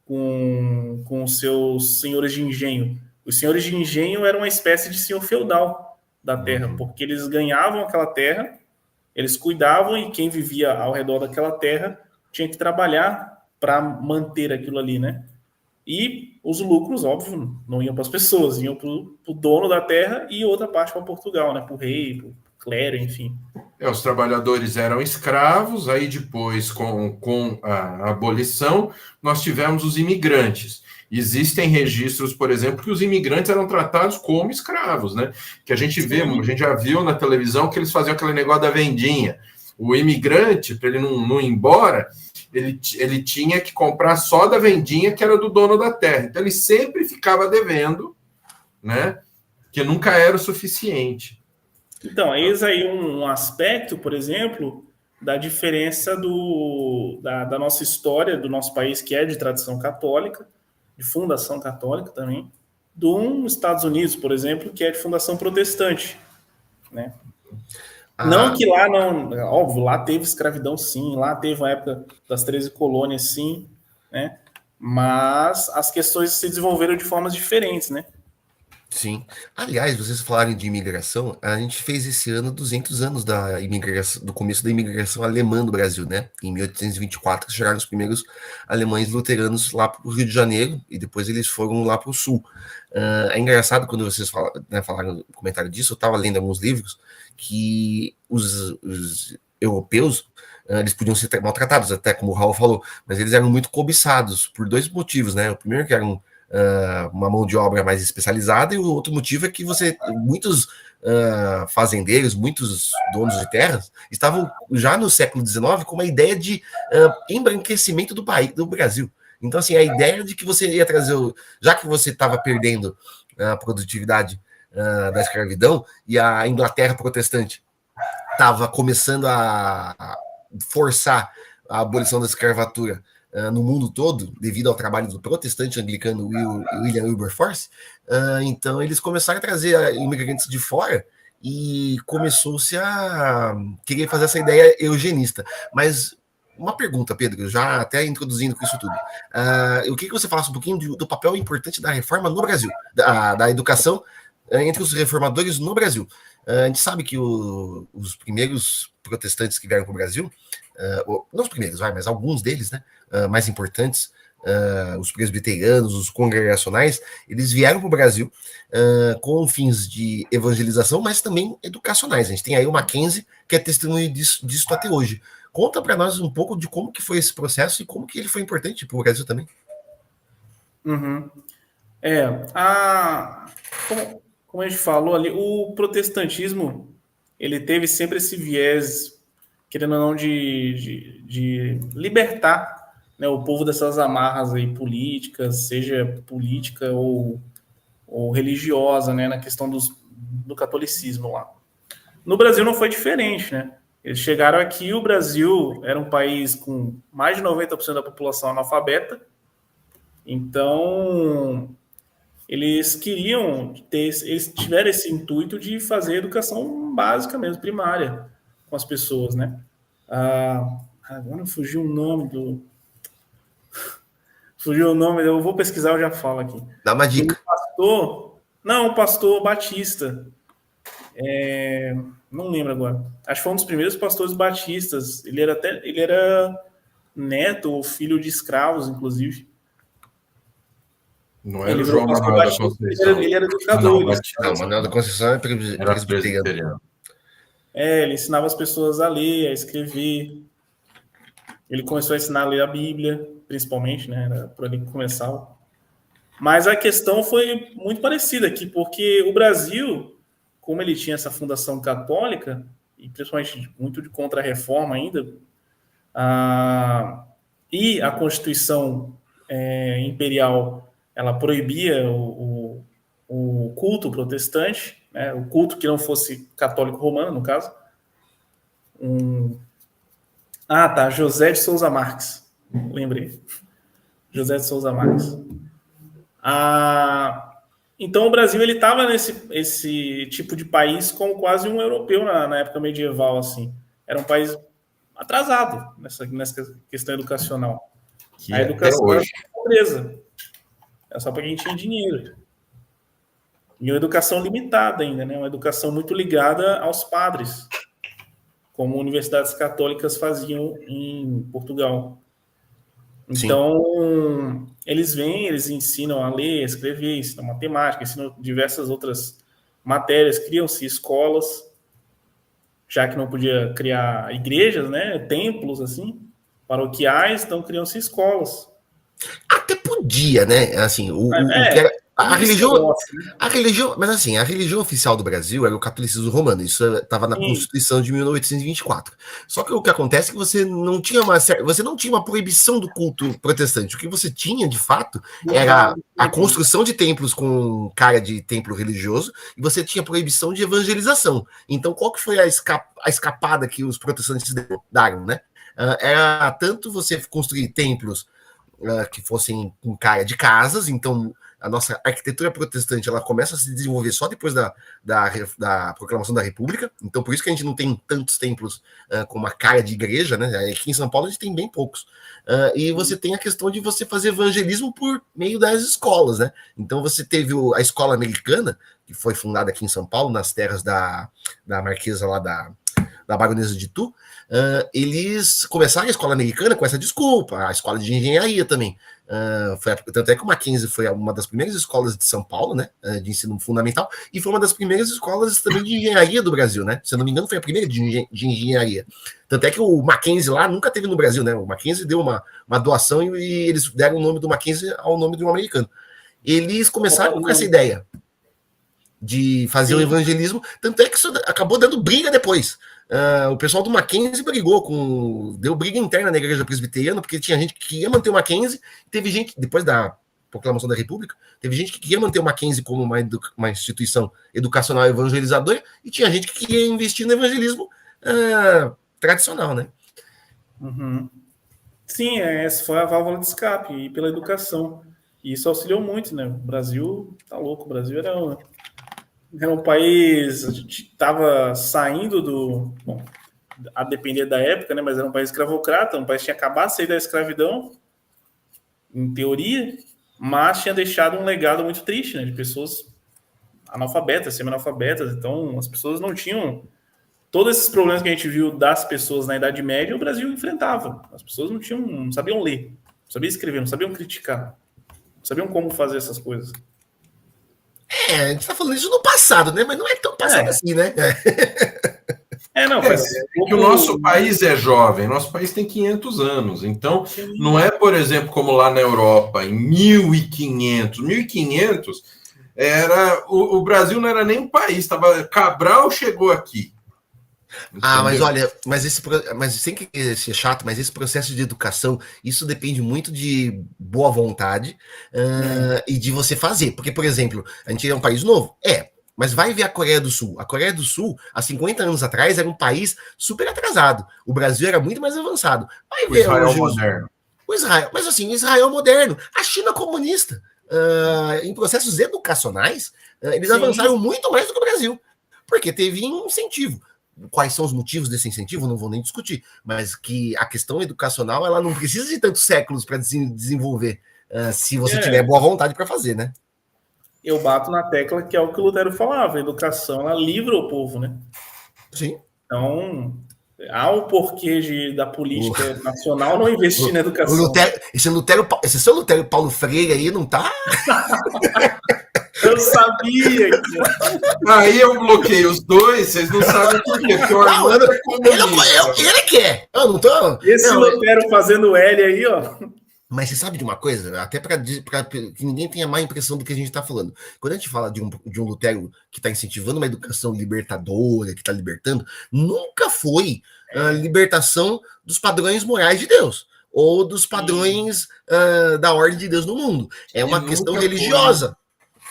com os seus senhores de engenho. Os senhores de engenho eram uma espécie de senhor feudal da terra, porque eles ganhavam aquela terra, eles cuidavam e quem vivia ao redor daquela terra tinha que trabalhar para manter aquilo ali, né? E os lucros, óbvio, não iam para as pessoas, iam para o dono da terra e outra parte para Portugal, né? Para o rei, para o clero, enfim. Os trabalhadores eram escravos, aí depois, com a abolição, nós tivemos os imigrantes. Existem registros, por exemplo, que os imigrantes eram tratados como escravos, né? Que a gente vê, a gente já viu na televisão que eles faziam aquele negócio da vendinha. O imigrante, para ele não ir embora, ele tinha que comprar só da vendinha que era do dono da terra. Então ele sempre ficava devendo, né? Que nunca era o suficiente. Então, eis aí um aspecto, por exemplo, da diferença da nossa história, do nosso país, que é de tradição católica, de fundação católica também, dos Estados Unidos, por exemplo, que é de fundação protestante, né? Não que lá não... Óbvio, lá teve escravidão, sim. Lá teve a época das 13 colônias, sim, né? Mas as questões se desenvolveram de formas diferentes, né? Sim. Aliás, vocês falaram de imigração, a gente fez esse ano 200 anos da imigração, do começo da imigração alemã do Brasil, né? Em 1824 chegaram os primeiros alemães luteranos lá para o Rio de Janeiro e depois eles foram lá para o Sul. É engraçado quando vocês falaram no comentário disso, eu estava lendo alguns livros que os europeus eles podiam ser maltratados, até como o Raul falou, mas eles eram muito cobiçados por dois motivos, né? O primeiro que eram uma mão de obra mais especializada, e o outro motivo é que muitos fazendeiros, muitos donos de terras estavam já no século XIX com uma ideia de embranquecimento do país, do Brasil. Então, assim, a ideia de que você ia trazer, já que você estava perdendo a produtividade da escravidão e a Inglaterra protestante estava começando a forçar a abolição da escravatura no mundo todo, devido ao trabalho do protestante anglicano William Wilberforce, então eles começaram a trazer imigrantes de fora e começou-se a querer fazer essa ideia eugenista. Mas uma pergunta, Pedro, já até introduzindo com isso tudo. Eu queria que você falasse um pouquinho do papel importante da reforma no Brasil, da educação entre os reformadores no Brasil. A gente sabe que os primeiros protestantes que vieram para o Brasil, não os primeiros, mas alguns deles, né, mais importantes, os presbiterianos, os congregacionais, eles vieram para o Brasil com fins de evangelização, mas também educacionais. A gente tem aí o Mackenzie, que é testemunho disso até hoje. Conta para nós um pouco de como que foi esse processo e como que ele foi importante para o Brasil também. Uhum. Como a gente falou ali, o protestantismo ele teve sempre esse viés, querendo ou não, de libertar, né, o povo dessas amarras aí políticas, seja política ou religiosa, né, na questão do catolicismo lá. No Brasil não foi diferente, né? Eles chegaram aqui, o Brasil era um país com mais de 90% da população analfabeta, então eles queriam eles tiveram esse intuito de fazer educação básica mesmo, primária, com as pessoas, né? Agora fugiu o nome fugiu o nome, eu vou pesquisar, eu já falo aqui. Dá uma dica. O pastor Batista, não lembro agora. Acho que foi um dos primeiros pastores batistas. Ele era neto ou filho de escravos, inclusive. Não era o João Manuel da Conceição. Ele era educador. Não, Manuel da Conceição é presbiteriano. Ele ensinava as pessoas a ler, a escrever. Ele começou a ensinar a ler a Bíblia, principalmente, né? Era por ali que começava. Mas a questão foi muito parecida aqui, porque o Brasil, como ele tinha essa fundação católica, e principalmente muito de contra-reforma ainda, e a Constituição imperial, ela proibia o culto protestante, né, o culto que não fosse católico romano, no caso. José de Souza Marques. Lembrei. José de Souza Marques. Então o Brasil ele estava nesse tipo de país como quase um europeu na época medieval, assim. Era um país atrasado nessa questão educacional. A educação era pobreza. Era só para quem tinha dinheiro. E uma educação limitada ainda, né? Uma educação muito ligada aos padres, como universidades católicas faziam em Portugal. Então, sim, eles ensinam a ler, a escrever, ensinam matemática, ensinam diversas outras matérias, criam-se escolas, já que não podia criar igrejas, né, templos, assim, paroquiais, então criam-se escolas. Até podia, né, assim, a religião, mas assim, a religião oficial do Brasil era o catolicismo romano, isso estava na Constituição de 1824. Só que o que acontece é que você não tinha uma proibição do culto protestante. O que você tinha, de fato, era a construção de templos com cara de templo religioso, e você tinha proibição de evangelização. Então, qual que foi a escapada que os protestantes deram, né? Era tanto você construir templos que fossem com cara de casas, então a nossa arquitetura protestante ela começa a se desenvolver só depois da proclamação da República, então por isso que a gente não tem tantos templos com uma cara de igreja, né? Aqui em São Paulo a gente tem bem poucos. E você tem a questão de você fazer evangelismo por meio das escolas, né? Então você teve a escola americana, que foi fundada aqui em São Paulo, nas terras da marquesa lá da baronesa de Itu. Eles começaram a escola americana com essa desculpa, a escola de engenharia também. Tanto é que o Mackenzie foi uma das primeiras escolas de São Paulo, né, de ensino fundamental, e foi uma das primeiras escolas também de engenharia do Brasil, né? Se eu não me engano, foi a primeira de engenharia. Tanto é que o Mackenzie lá nunca teve no Brasil, né? O Mackenzie deu uma doação e eles deram o nome do Mackenzie ao nome de um americano. Eles começaram com essa ideia de fazer o evangelismo, tanto é que isso acabou dando briga depois. O pessoal do Mackenzie deu briga interna na igreja presbiteriana, porque tinha gente que queria manter o Mackenzie, teve gente, depois da proclamação da República, teve gente que queria manter o Mackenzie como uma instituição educacional evangelizadora, e tinha gente que queria investir no evangelismo tradicional, né? Uhum. Sim, essa foi a válvula de escape, e pela educação. E isso auxiliou muito, né? O Brasil tá louco, o Brasil era um país, a gente estava saindo a depender da época, né? Mas era um país escravocrata, um país que tinha acabado de sair da escravidão, em teoria, mas tinha deixado um legado muito triste, né? De pessoas analfabetas, semi-analfabetas. Então, as pessoas não tinham todos esses problemas que a gente viu das pessoas na Idade Média, o Brasil enfrentava. As pessoas não sabiam ler, não sabiam escrever, não sabiam criticar, não sabiam como fazer essas coisas. A gente tá falando isso no passado, né? Mas não é tão passado assim, né? Não, É que o nosso país é jovem, nosso país tem 500 anos, então não é, por exemplo, como lá na Europa, em 1500, o Brasil não era nem um país, Cabral chegou aqui. Ah, mas olha, mas sem querer ser chato, mas esse processo de educação, isso depende muito de boa vontade e de você fazer. Porque, por exemplo, a gente é um país novo? Mas vai ver a Coreia do Sul. A Coreia do Sul, há 50 anos atrás, era um país super atrasado. O Brasil era muito mais avançado. Vai ver Israel hoje moderno. O Israel, mas assim, o Israel moderno, a China comunista. Em processos educacionais, eles avançaram muito mais do que o Brasil, porque teve incentivo. Quais são os motivos desse incentivo? Não vou nem discutir, mas que a questão educacional ela não precisa de tantos séculos para desenvolver, se você tiver boa vontade para fazer, né? Eu bato na tecla que é o que o Lutero falava, a educação ela livra o povo, né? Sim. Então, há um porquê da política nacional não investir na educação. Esse seu Lutero Paulo Freire aí não tá... Eu sabia que... Aí eu bloqueei os dois, vocês não sabem por quê. Porque o Armando é comunista. Ele quer. Eu não tô... Esse Lutero fazendo L aí, ó... Mas você sabe de uma coisa? Até para que ninguém tenha má impressão do que a gente está falando. Quando a gente fala de um Lutero que está incentivando uma educação libertadora, que está libertando, nunca foi a libertação dos padrões morais de Deus ou dos padrões da ordem de Deus no mundo. É uma questão religiosa.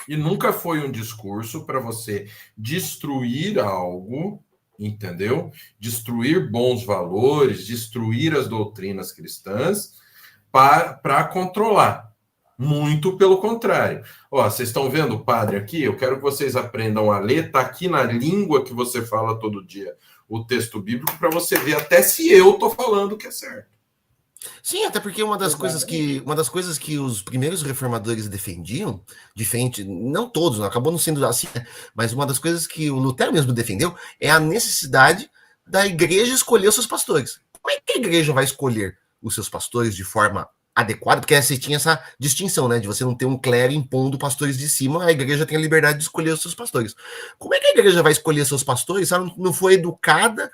E nunca foi um discurso para você destruir algo, entendeu? Destruir bons valores, destruir as doutrinas cristãs, para controlar. Muito pelo contrário. Vocês estão vendo o padre aqui? Eu quero que vocês aprendam a ler. Está aqui na língua que você fala todo dia o texto bíblico para você ver até se eu estou falando que é certo. Sim, até porque uma das coisas que os primeiros reformadores defendiam, diferente, não todos, não, acabou não sendo assim, mas uma das coisas que o Lutero mesmo defendeu é a necessidade da igreja escolher os seus pastores. Como é que a igreja vai escolher os seus pastores de forma adequada? Porque você tinha essa distinção, né, de você não ter um clero impondo pastores de cima, a igreja tem a liberdade de escolher os seus pastores. Como é que a igreja vai escolher seus pastores se ela não foi educada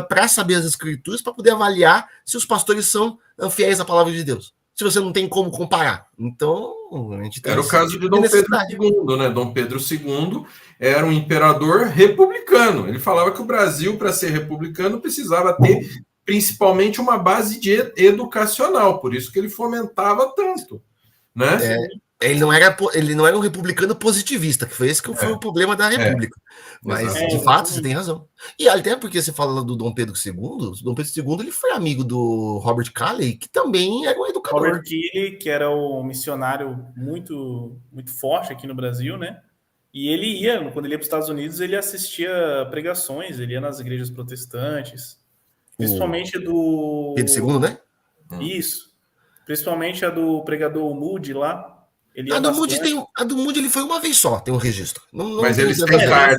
para saber as escrituras, para poder avaliar se os pastores são fiéis à palavra de Deus? Se você não tem como comparar. Então, a gente tem era o caso de Dom Pedro II, né? Dom Pedro II era um imperador republicano. Ele falava que o Brasil, para ser republicano, precisava ter principalmente uma base educacional, por isso que ele fomentava tanto, né? Ele não era um republicano positivista, que foi esse que foi o problema da República. Mas, de fato, você tem razão. E até porque você fala do Dom Pedro II, Dom Pedro II ele foi amigo do Robert Calley, que também era um educador. Robert Calley, que era um missionário muito, muito forte aqui no Brasil, né? E ele quando ele ia para os Estados Unidos, ele assistia pregações, ele ia nas igrejas protestantes, principalmente do... Pedro II, né? Isso. Principalmente a do pregador Moody lá. A do Moody ele foi uma vez só, tem um registro. Mas eles têm carta.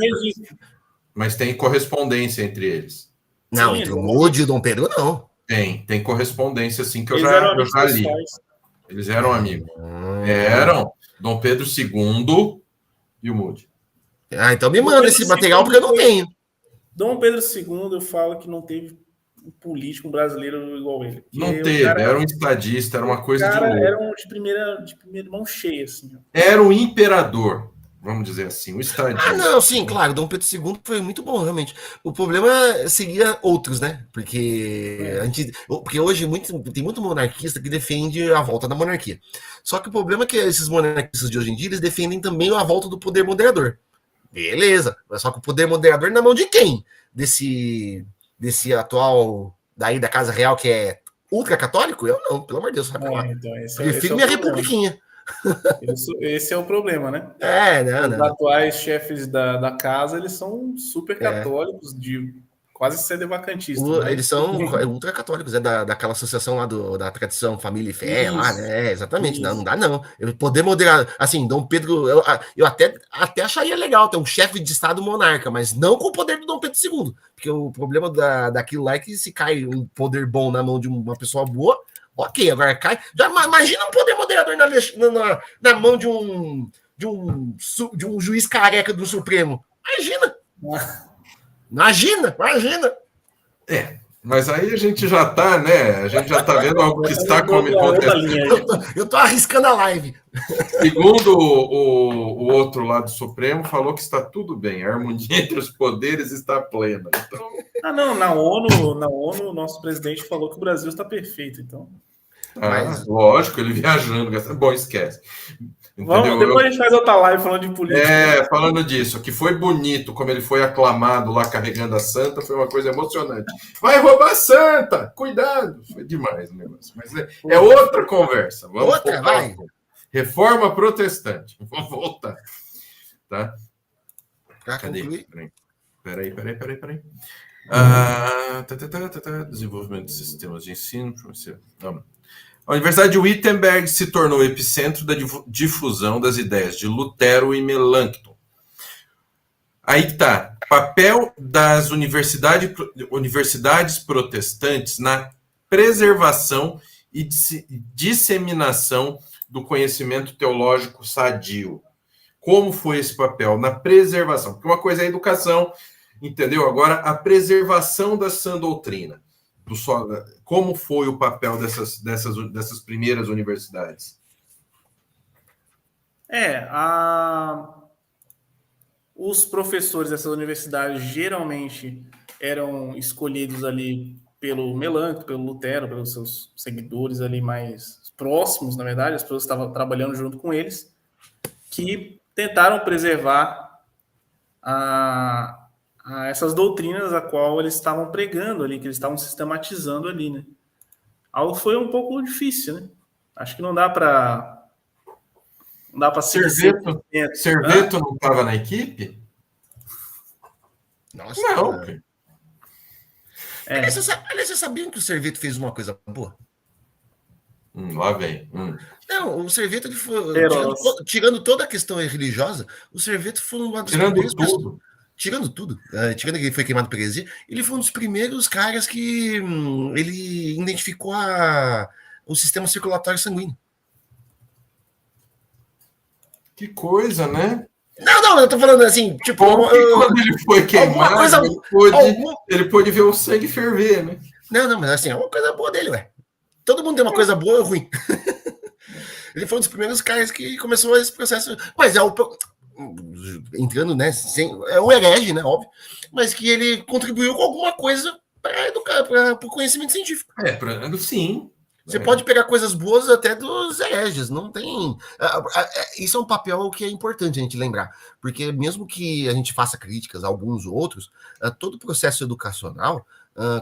Mas tem correspondência entre eles. Não, entre o Moody e o Dom Pedro, não. Tem correspondência, assim, que eu já li. Eles eram amigos. Eram Dom Pedro II e o Moody. Então me manda esse material, porque eu não tenho. Dom Pedro II, eu falo que não teve um político brasileiro igual ele. Não teve, era um estadista, era uma coisa de louco. Era um de primeira mão cheia, assim. Era um imperador, vamos dizer assim, um estadista. Não, sim, claro, Dom Pedro II foi muito bom, realmente. O problema seria outros, né? Porque hoje tem muito monarquista que defende a volta da monarquia. Só que o problema é que esses monarquistas de hoje em dia, eles defendem também a volta do poder moderador. Beleza, mas só que o poder moderador na mão de quem? Desse atual daí da Casa Real que é ultracatólico? Eu não, pelo amor de Deus. Então prefiro minha republiquinha. Esse é o problema, né? Os atuais chefes da casa, eles são super católicos, de quase sedevacantistas. Eles são ultracatólicos, daquela associação lá da tradição Família e Fé, lá, né? Exatamente, não dá não. Poder moderar, assim, Dom Pedro, eu até acharia legal ter um chefe de Estado monarca, mas não com o poder do Dom Pedro II, porque o problema daquilo lá é que se cai um poder bom na mão de uma pessoa boa, ok, agora cai. Já imagina um poder moderador na mão de um juiz careca do Supremo. Imagina! Imagina! Mas aí a gente já está, né? A gente já está vendo algo que está acontecendo. Eu tô arriscando a live. Segundo o outro lado Supremo, falou que está tudo bem, a harmonia entre os poderes está plena. Então... não, na ONU, o nosso presidente falou que o Brasil está perfeito, então. Mas... Lógico, ele viajando. Bom, esquece. Vamos, depois a gente faz outra live falando de política. Falando disso, que foi bonito, como ele foi aclamado lá carregando a Santa, foi uma coisa emocionante. Vai roubar a Santa! Cuidado! Foi demais o negócio. Mas é outra conversa. Vamos outra, vai! Reforma protestante. Vamos voltar. Tá? Cadê? Peraí. Desenvolvimento de sistemas de ensino. Vamos. A Universidade de Wittenberg se tornou o epicentro da difusão das ideias de Lutero e Melanchthon. Aí está, papel das universidades protestantes na preservação e disseminação do conhecimento teológico sadio. Como foi esse papel? Na preservação. Porque uma coisa é a educação, entendeu? Agora, a preservação da sã doutrina. Como foi o papel dessas primeiras universidades? Os professores dessas universidades geralmente eram escolhidos ali pelo Melanchthon, pelo Lutero, pelos seus seguidores ali mais próximos, na verdade, as pessoas que estavam trabalhando junto com eles, que tentaram preservar essas doutrinas a qual eles estavam pregando ali, que eles estavam sistematizando ali, né? Algo foi um pouco difícil, né? Acho que não dá para Serveto não estava na equipe? Nossa, não. Aliás, vocês sabiam que o Serveto fez uma coisa boa? Lá vem. Não, o Serveto, ele foi, tirando toda a questão religiosa, o Serveto foi uma das primeiras pessoas. Tirando tudo, tirando que ele foi queimado por heresia, ele foi um dos primeiros caras que ele identificou o sistema circulatório sanguíneo. Que coisa, né? Não, eu tô falando assim, tipo... quando ele foi queimado, ele pôde ver o sangue ferver, né? Não, mas assim, é uma coisa boa dele, ué. Todo mundo tem uma coisa boa ou ruim. Ele foi um dos primeiros caras que começou esse processo, mas entrando, né, é um herege, né, óbvio, mas que ele contribuiu com alguma coisa para educar, para o conhecimento científico. Sim. Você pode pegar coisas boas até dos hereges, não tem... Isso é um papel que é importante a gente lembrar, porque mesmo que a gente faça críticas a alguns outros, todo o processo educacional,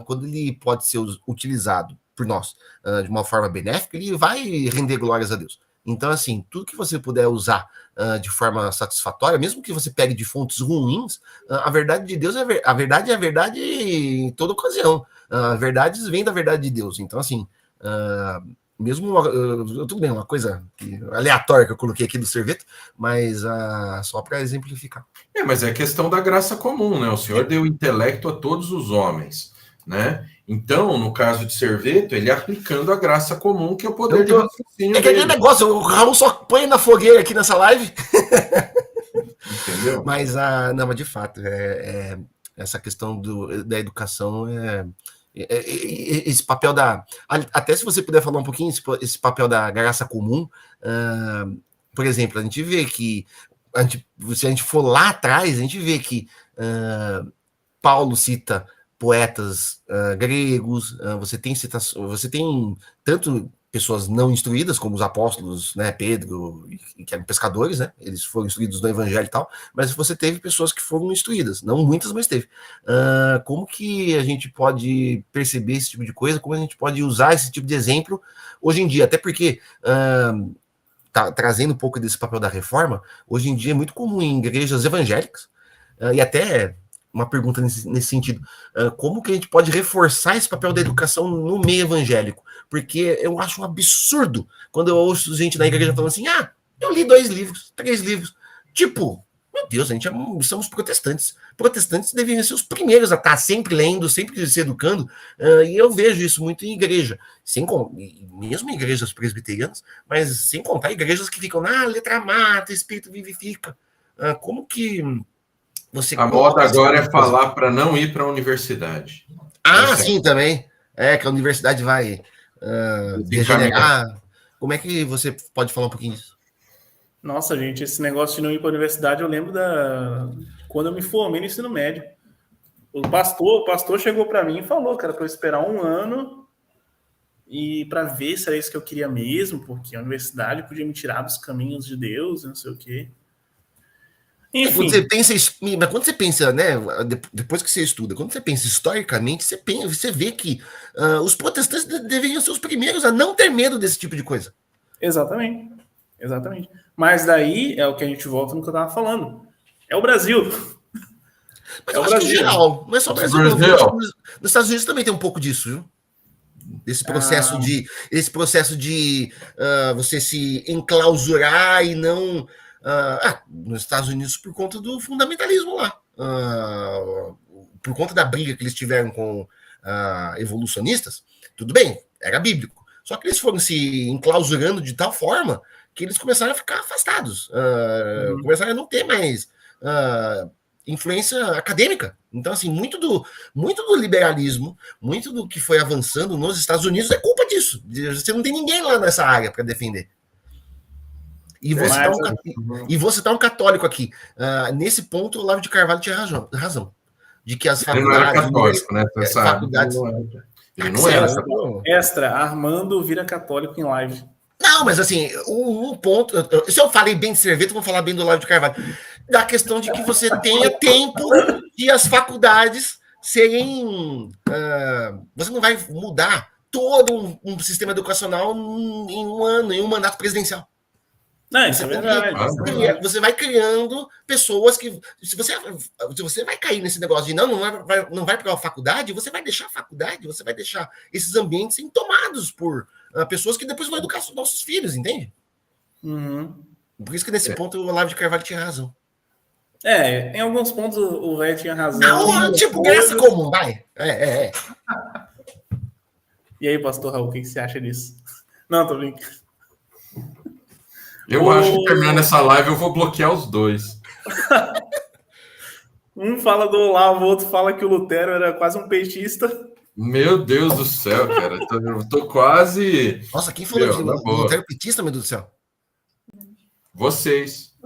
quando ele pode ser utilizado por nós de uma forma benéfica, ele vai render glórias a Deus. Então, assim, tudo que você puder usar de forma satisfatória, mesmo que você pegue de fontes ruins, a verdade de Deus a verdade em toda ocasião. Verdades vêm da verdade de Deus. Então, assim, tudo bem, uma coisa aleatória que eu coloquei aqui do Serveto, mas só para exemplificar. Mas é questão da graça comum, né? O Senhor deu intelecto a todos os homens, né? Então, no caso de Serveto, ele aplicando a graça comum, que é o poder de raciocínio. É aquele negócio, o Raul só põe na fogueira aqui nessa live. Entendeu? Mas, de fato, essa questão da educação esse papel até se você puder falar um pouquinho, esse papel da graça comum, por exemplo, a gente vê que, se a gente for lá atrás, a gente vê que Paulo cita poetas gregos, você tem tanto pessoas não instruídas, como os apóstolos, né, Pedro, que eram pescadores, né, eles foram instruídos no evangelho e tal, mas você teve pessoas que foram instruídas, não muitas, mas teve. Como que a gente pode perceber esse tipo de coisa, como a gente pode usar esse tipo de exemplo hoje em dia, até porque, trazendo um pouco desse papel da reforma, hoje em dia é muito comum em igrejas evangélicas, e até uma pergunta nesse sentido, como que a gente pode reforçar esse papel da educação no meio evangélico? Porque eu acho um absurdo quando eu ouço gente na igreja falando assim, eu li 2 livros, 3 livros. Tipo, meu Deus, somos protestantes. Protestantes deveriam ser os primeiros a estar sempre lendo, sempre se educando, e eu vejo isso muito em igreja, mesmo em igrejas presbiterianas, mas sem contar igrejas que ficam, letra mata, espírito vivifica. Como que você A moda agora é falar para não ir para a universidade. Sim, também. Que a universidade vai degenerar. Como é que você pode falar um pouquinho disso? Nossa, gente, esse negócio de não ir para a universidade, eu lembro quando eu me formei no ensino médio. O pastor chegou para mim e falou, cara, para eu esperar 1 ano e para ver se era isso que eu queria mesmo, porque a universidade podia me tirar dos caminhos de Deus, não sei o quê. Enfim. Quando você pensa, né, depois que você estuda, quando você pensa historicamente, você vê que os protestantes deveriam ser os primeiros a não ter medo desse tipo de coisa. Exatamente. Mas daí é o que a gente volta no que eu estava falando. É o Brasil. Mas eu acho que em geral, não é só o Brasil. Nos Estados Unidos também tem um pouco disso, viu? Esse processo de você se enclausurar e não... nos Estados Unidos por conta do fundamentalismo lá. Por conta da briga que eles tiveram com evolucionistas, tudo bem, era bíblico. Só que eles foram se enclausurando de tal forma que eles começaram a ficar afastados. Começaram a não ter mais influência acadêmica. Então, assim, muito do liberalismo, muito do que foi avançando nos Estados Unidos é culpa disso. Você não tem ninguém lá nessa área para defender. E você tá um católico aqui. Nesse ponto, o Olavo de Carvalho tinha razão. De que as faculdades... Ele não era católico, né? Faculdades... Ele não era. Extra, Armando vira católico em live. Não, mas assim, um ponto... Se eu falei bem de Serveto, eu vou falar bem do Olavo de Carvalho. Da questão de que você tenha tempo de as faculdades serem... você não vai mudar todo um sistema educacional em 1 ano, em um mandato presidencial. Não, isso é verdade. Você vai criando pessoas que... Se você vai cair nesse negócio de não vai para a faculdade, você vai deixar a faculdade, você vai deixar esses ambientes serem tomados por pessoas que depois vão educar os nossos filhos, entende? Por isso que nesse ponto o Olavo de Carvalho tinha razão. Em alguns pontos o velho tinha razão. Não, tipo, graça comum, vai. E aí, pastor Raul, o que você acha disso? Não, tô brincando. Eu acho que terminando essa live eu vou bloquear os dois. Um fala do Olavo, o outro fala que o Lutero era quase um petista. Meu Deus do céu, cara. Eu tô quase... Nossa, quem falou de Lutero petista, meu Deus do céu? Vocês.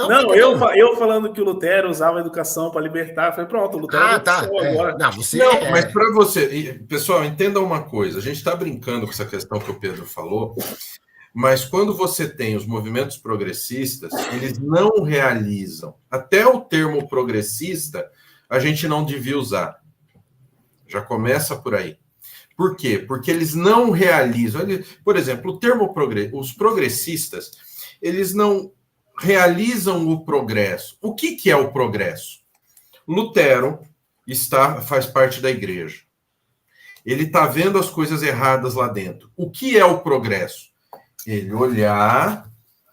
Não, eu falando que o Lutero usava a educação para libertar. Eu falei, pronto, o Lutero tá. agora. Não, mas para você... Pessoal, entenda uma coisa. A gente está brincando com essa questão que o Pedro falou... Mas quando você tem os movimentos progressistas, eles não realizam. Até o termo progressista, a gente não devia usar. Já começa por aí. Por quê? Porque eles não realizam. Por exemplo, o termo os progressistas, eles não realizam o progresso. O que é o progresso? Lutero faz parte da igreja. Ele está vendo as coisas erradas lá dentro. O que é o progresso? Ele olhar,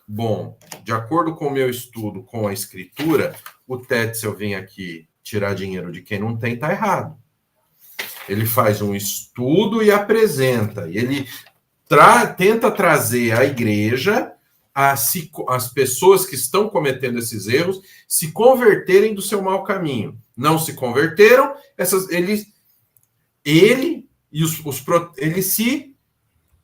bom, de acordo com o meu estudo com a escritura, o Tetzel vem aqui tirar dinheiro de quem não tem, tá errado. Ele faz um estudo e apresenta. Ele tenta trazer à igreja as pessoas que estão cometendo esses erros se converterem do seu mau caminho. Não se converteram, ele se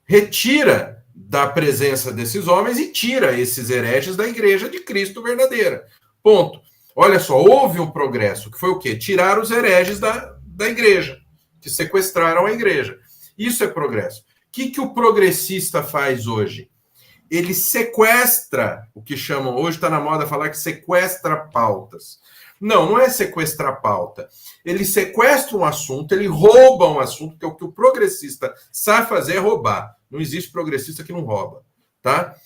retira da presença desses homens e tira esses hereges da igreja de Cristo verdadeira. Ponto. Olha só, houve um progresso, que foi o quê? Tirar os hereges da igreja, que sequestraram a igreja. Isso é progresso. O que o progressista faz hoje? Ele sequestra, o que chamam, hoje está na moda falar que sequestra pautas. Não é sequestrar pauta. Ele sequestra um assunto, ele rouba um assunto, porque o que o progressista sabe fazer é roubar. Não existe progressista que não rouba, tá?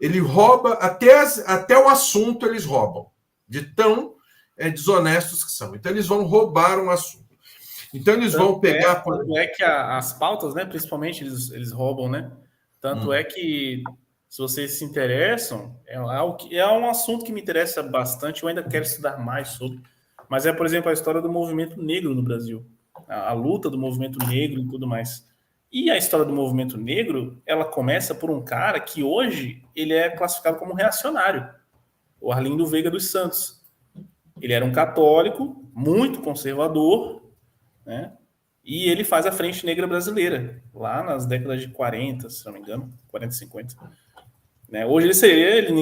Ele rouba, até o assunto eles roubam, de tão desonestos que são. Então eles vão roubar um assunto. Então eles vão pegar... Tanto é que as pautas, né, principalmente, eles roubam, né? Tanto é que, se vocês se interessam, é um assunto que me interessa bastante, eu ainda quero estudar mais sobre, mas por exemplo, a história do movimento negro no Brasil, a luta do movimento negro e tudo mais. E a história do movimento negro, ela começa por um cara que hoje ele é classificado como reacionário, o Arlindo Veiga dos Santos. Ele era um católico, muito conservador, né? E ele faz a Frente Negra Brasileira, lá nas décadas de 40, se não me engano, 40, 50. Né? Hoje ele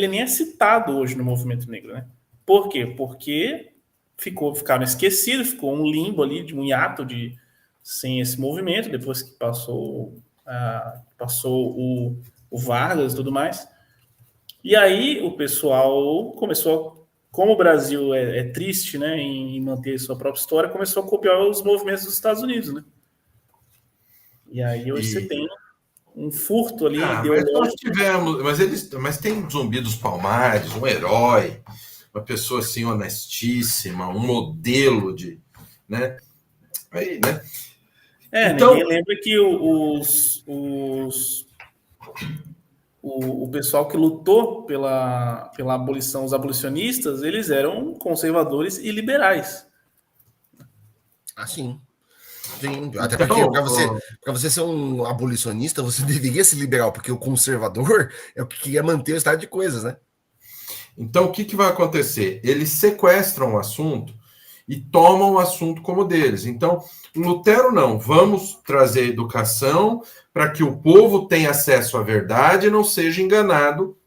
nem é citado hoje no movimento negro, né? Por quê? Porque ficaram esquecidos, ficou um limbo ali, de um hiato sem esse movimento, depois que passou o Vargas e tudo mais. E aí o pessoal começou, como o Brasil é triste, né, em manter sua própria história, começou a copiar os movimentos dos Estados Unidos, né? E aí hoje você tem um furto ali mas nós tivemos, mas tem Zumbi dos Palmares, um herói, uma pessoa assim honestíssima, um modelo de, né? Aí, né? Então, ninguém lembra que o pessoal que lutou pela abolição, os abolicionistas, eles eram conservadores e liberais. Sim. Até porque para você ser um abolicionista, você deveria ser liberal, porque o conservador é o que queria manter o estado de coisas, né? Então, o que vai acontecer? Eles sequestram o assunto e tomam o assunto como deles. Então, Lutero não. Vamos trazer educação para que o povo tenha acesso à verdade e não seja enganado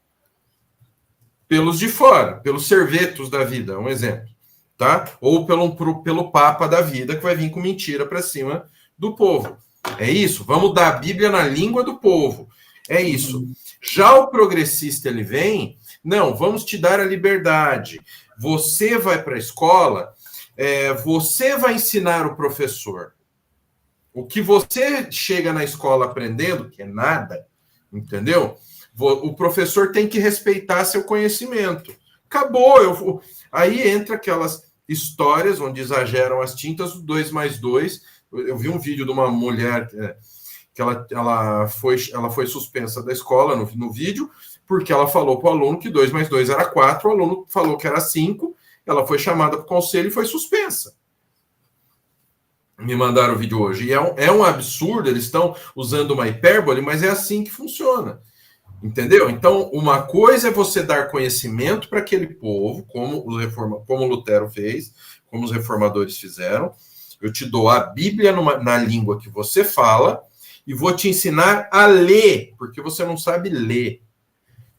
pelos de fora, pelos servetos da vida, um exemplo. Tá? Ou pelo Papa da vida, que vai vir com mentira para cima do povo. É isso. Vamos dar a Bíblia na língua do povo. É isso. Já o progressista, ele vem, não, vamos te dar a liberdade. Você vai para a escola, você vai ensinar o professor. O que você chega na escola aprendendo, que é nada, entendeu? O professor tem que respeitar seu conhecimento. Acabou. Aí entra aquelas histórias onde exageram as tintas, 2 mais 2. Eu vi um vídeo de uma mulher que ela foi suspensa da escola no vídeo, porque ela falou para o aluno que 2 mais 2 era 4, o aluno falou que era 5, ela foi chamada para o conselho e foi suspensa. Me mandaram o vídeo hoje. E é um absurdo, eles estão usando uma hipérbole, mas é assim que funciona. Entendeu? Então, uma coisa é você dar conhecimento para aquele povo, como Lutero fez, como os reformadores fizeram. Eu te dou a Bíblia na língua que você fala e vou te ensinar a ler, porque você não sabe ler.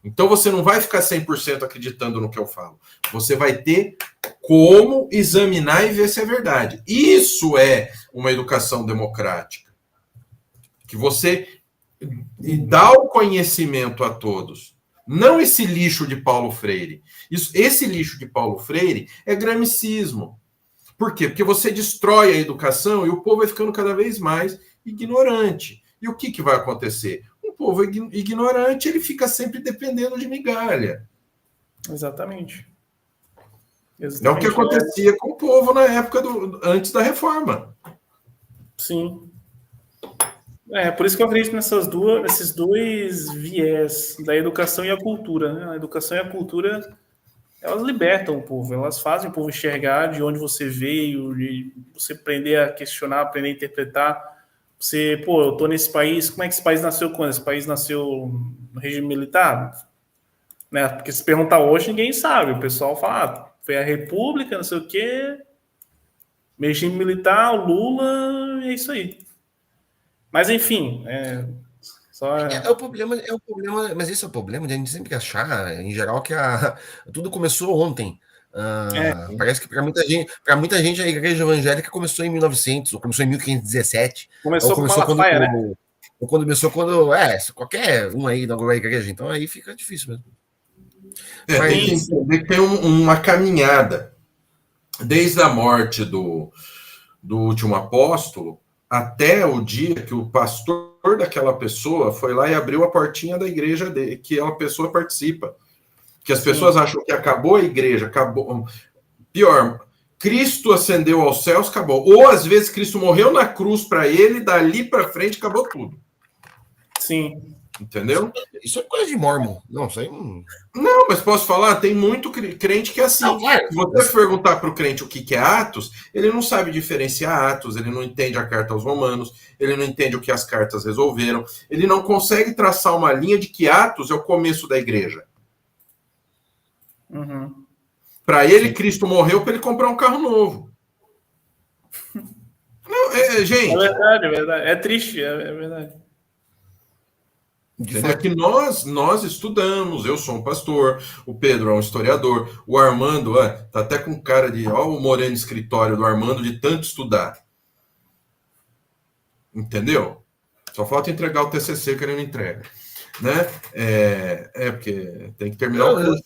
Então, você não vai ficar 100% acreditando no que eu falo. Você vai ter como examinar e ver se é verdade. Isso é uma educação democrática. Que você dá o conhecimento a todos. Não esse lixo de Paulo Freire. Esse lixo de Paulo Freire é gramscismo. Por quê? Porque você destrói a educação e o povo vai ficando cada vez mais ignorante. E o que vai acontecer? Um povo ignorante, ele fica sempre dependendo de migalha. Exatamente. É o que acontecia com o povo na época antes da reforma. Sim. Por isso que eu acredito nesses dois viés, da educação e a cultura. Né? A educação e a cultura, elas libertam o povo, elas fazem o povo enxergar de onde você veio, de você aprender a questionar, aprender a interpretar. Você, eu tô nesse país, como é que esse país nasceu quando? Esse país nasceu no regime militar? Né? Porque se perguntar hoje, ninguém sabe. O pessoal fala, foi a República, não sei o quê, regime militar, o Lula, é isso aí. Mas, enfim, o problema, mas esse é o problema de a gente sempre achar, em geral, que tudo começou ontem. Parece que para muita gente a igreja evangélica começou em 1900, ou começou em 1517. Começou com Malafaia, né? Ou quando qualquer um aí inaugurou a igreja, então aí fica difícil mesmo. Tem que entender que tem uma caminhada. Desde a morte do último apóstolo, até o dia que o pastor daquela pessoa foi lá e abriu a portinha da igreja dele, que a pessoa participa. Que as pessoas acham que acabou a igreja, acabou. Pior, Cristo ascendeu aos céus, acabou. Ou às vezes Cristo morreu na cruz para ele, dali para frente acabou tudo. Sim. Entendeu? Isso é coisa de mormon. Não, isso aí não. Não, mas posso falar, tem muito crente que é assim. Se você perguntar para o crente o que é Atos, ele não sabe diferenciar Atos, ele não entende a carta aos Romanos, ele não entende o que as cartas resolveram, ele não consegue traçar uma linha de que Atos é o começo da igreja. Uhum. Para ele, Cristo morreu para ele comprar um carro novo. Não, gente. É verdade, é verdade. É triste, é verdade. É que nós estudamos, eu sou um pastor, o Pedro é um historiador, o Armando tá até com cara de, ó, o moreno escritório do Armando de tanto estudar. Entendeu? Só falta entregar o TCC que ele não entrega. Né? Porque tem que terminar o curso.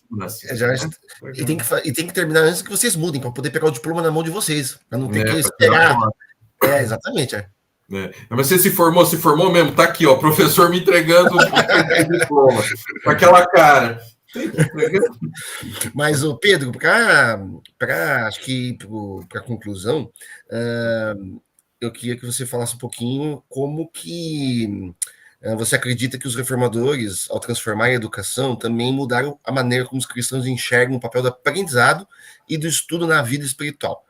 E tem que terminar antes que vocês mudem, para poder pegar o diploma na mão de vocês, para não ter que esperar. Exatamente. Mas você se formou mesmo, tá aqui, ó, o professor me entregando o diploma, com aquela cara. Mas, o Pedro, acho que para conclusão, eu queria que você falasse um pouquinho como que você acredita que os reformadores, ao transformar a educação, também mudaram a maneira como os cristãos enxergam o papel do aprendizado e do estudo na vida espiritual.